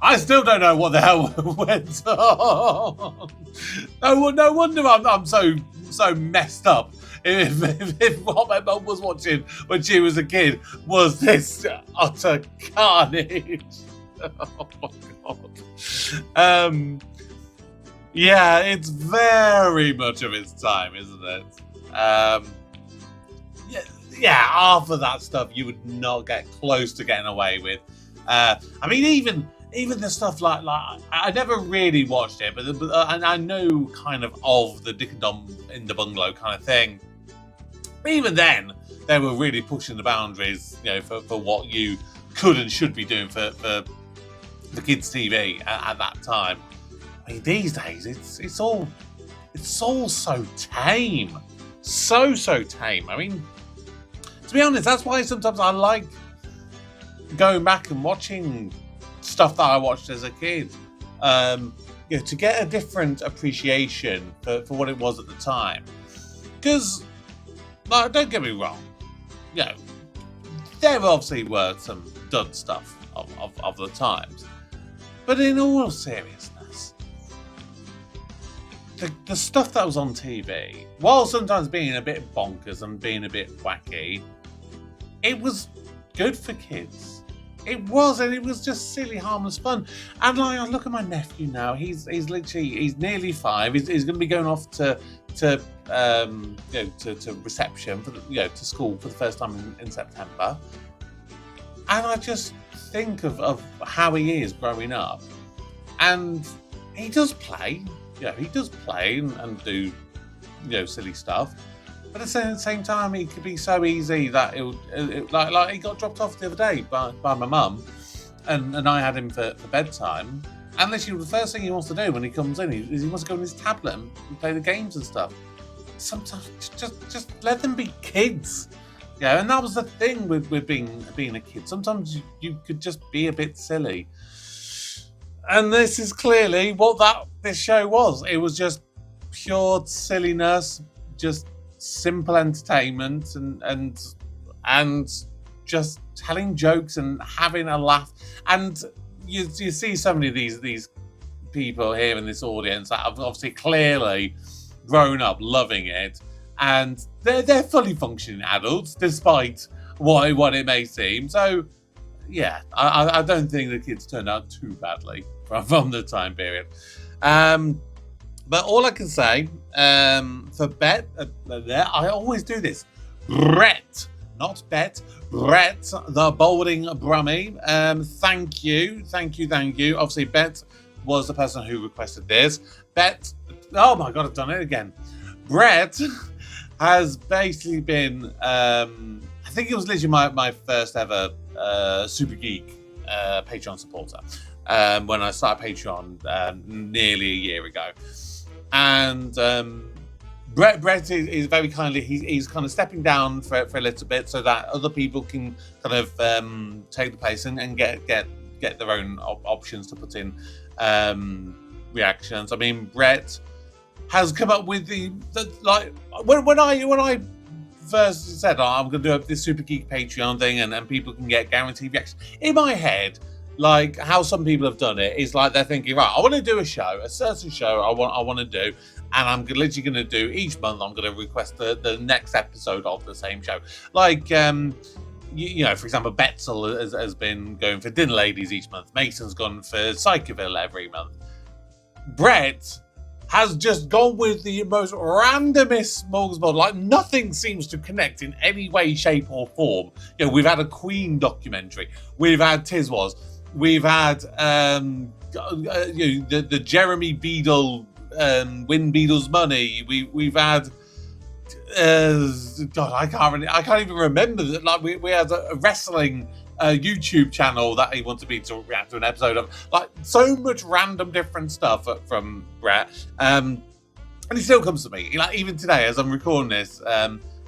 I still don't know what the hell went on. No wonder I'm so messed up. If what my mum was watching when she was a kid was this utter carnage. Oh my god. Yeah, it's very much of its time, isn't it? Yeah, half of that stuff you would not get close to getting away with. I mean, even the stuff like I never really watched it, but and I know kind of the Dick and Dom in the Bungalow kind of thing. Even then, they were really pushing the boundaries, for what you could and should be doing for the kids' TV at that time. I mean, these days it's all so tame, so tame. I mean, to be honest, that's why sometimes I like going back and watching stuff that I watched as a kid, to get a different appreciation for what it was at the time. Because, don't get me wrong, there obviously were some dud stuff of the times, but in all seriousness, the stuff that was on TV, while sometimes being a bit bonkers and being a bit wacky, it was good for kids. It was, and it was just silly, harmless fun. And I look at my nephew now. He's nearly 5. He's going to be going off to reception for to school for the first time in September. And I just think of how he is growing up, and he does play. He does play and do silly stuff. But at the same time, it could be so easy that like he got dropped off the other day by my mum, and I had him for bedtime. And literally the first thing he wants to do when he comes in is he wants to go on his tablet and play the games and stuff. Sometimes just let them be kids. And that was the thing with being a kid. Sometimes you could just be a bit silly. And this is clearly what this show was. It was just pure silliness, just simple entertainment and just telling jokes and having a laugh. And you see so many of these people here in this audience that have obviously clearly grown up loving it, and they're fully functioning adults despite what it may seem. So yeah, I don't think the kids turned out too badly from the time period. But all I can say, for Bet, I always do this. Brett, not Bet, Brett, the Balding Brummie. Thank you. Obviously, Bet was the person who requested this. Bet, oh my God, I've done it again. Brett has basically been, I think it was literally my first ever Super Geek Patreon supporter when I started Patreon nearly a year ago. And Brett is very kindly, he's kind of stepping down for a little bit so that other people can kind of take the place and get their own options to put in reactions. I mean, Brett has come up with the like when I first said I'm going to do this Super Geek Patreon thing and people can get guaranteed reactions. In my head, like how some people have done it is like they're thinking, right, I want to do a certain show I want to do, and I'm literally going to do each month. I'm going to request the next episode of the same show. Like you know, for example, Betzel has been going for Dinner Ladies each month. Mason's gone for Psychoville every month. Brett has just gone with the most randomest smorgasbord. Like, nothing seems to connect in any way, shape, or form. You know, we've had a Queen documentary. We've had Tiswas. We've had the Jeremy Beadle, Win Beadle's Money. We've had God, I can't even remember that. Like, we had a wrestling YouTube channel that he wanted me to react to an episode of. Like, so much random different stuff from Brett. And he still comes to me. Like, even today, as I'm recording this,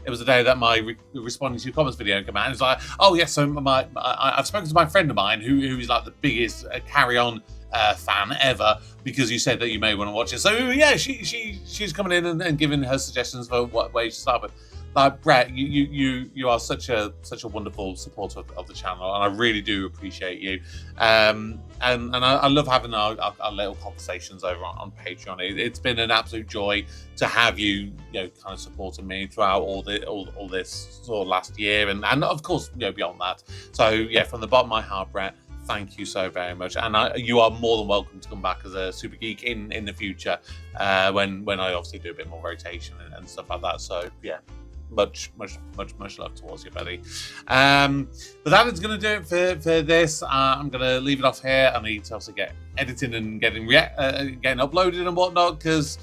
it was the day that my responding to your comments video came out. And it's like, oh yes, so I've spoken to my friend of mine who is like the biggest Carry On fan ever, because you said that you may want to watch it. So yeah, she's coming in and giving her suggestions for what way to start with. Like, Brett, you are such a wonderful supporter of the channel, and I really do appreciate you. And I love having our little conversations over on Patreon. It's been an absolute joy to have you kind of supporting me throughout all this sort of last year, and of course beyond that. So yeah, from the bottom of my heart, Brett, thank you so very much, and you are more than welcome to come back as a Super Geek in the future when I obviously do a bit more rotation and stuff like that. So yeah. Much love towards you, buddy. But that is going to do it for this. I'm going to leave it off here. I need to also get editing and getting uploaded and whatnot, because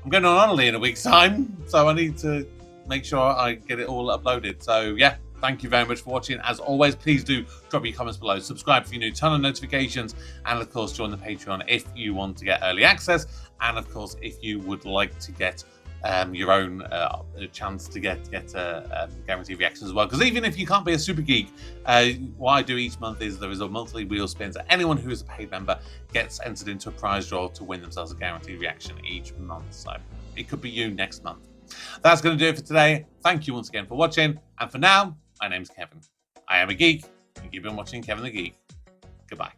I'm going on holiday in a week's time, so I need to make sure I get it all uploaded. So yeah, thank you very much for watching. As always, please do drop your comments below, subscribe if you're new, turn on notifications, and of course join the Patreon if you want to get early access, and of course if you would like to get your own chance to get guaranteed reactions as well. Because even if you can't be a Super Geek, what I do each month is there is a monthly wheel spin, so anyone who is a paid member gets entered into a prize draw to win themselves a guaranteed reaction each month. So it could be you next month. That's going to do it for today. Thank you once again for watching, and for now, my name's Kevin. I am a geek, and you've been watching Kevin the Geek. Goodbye.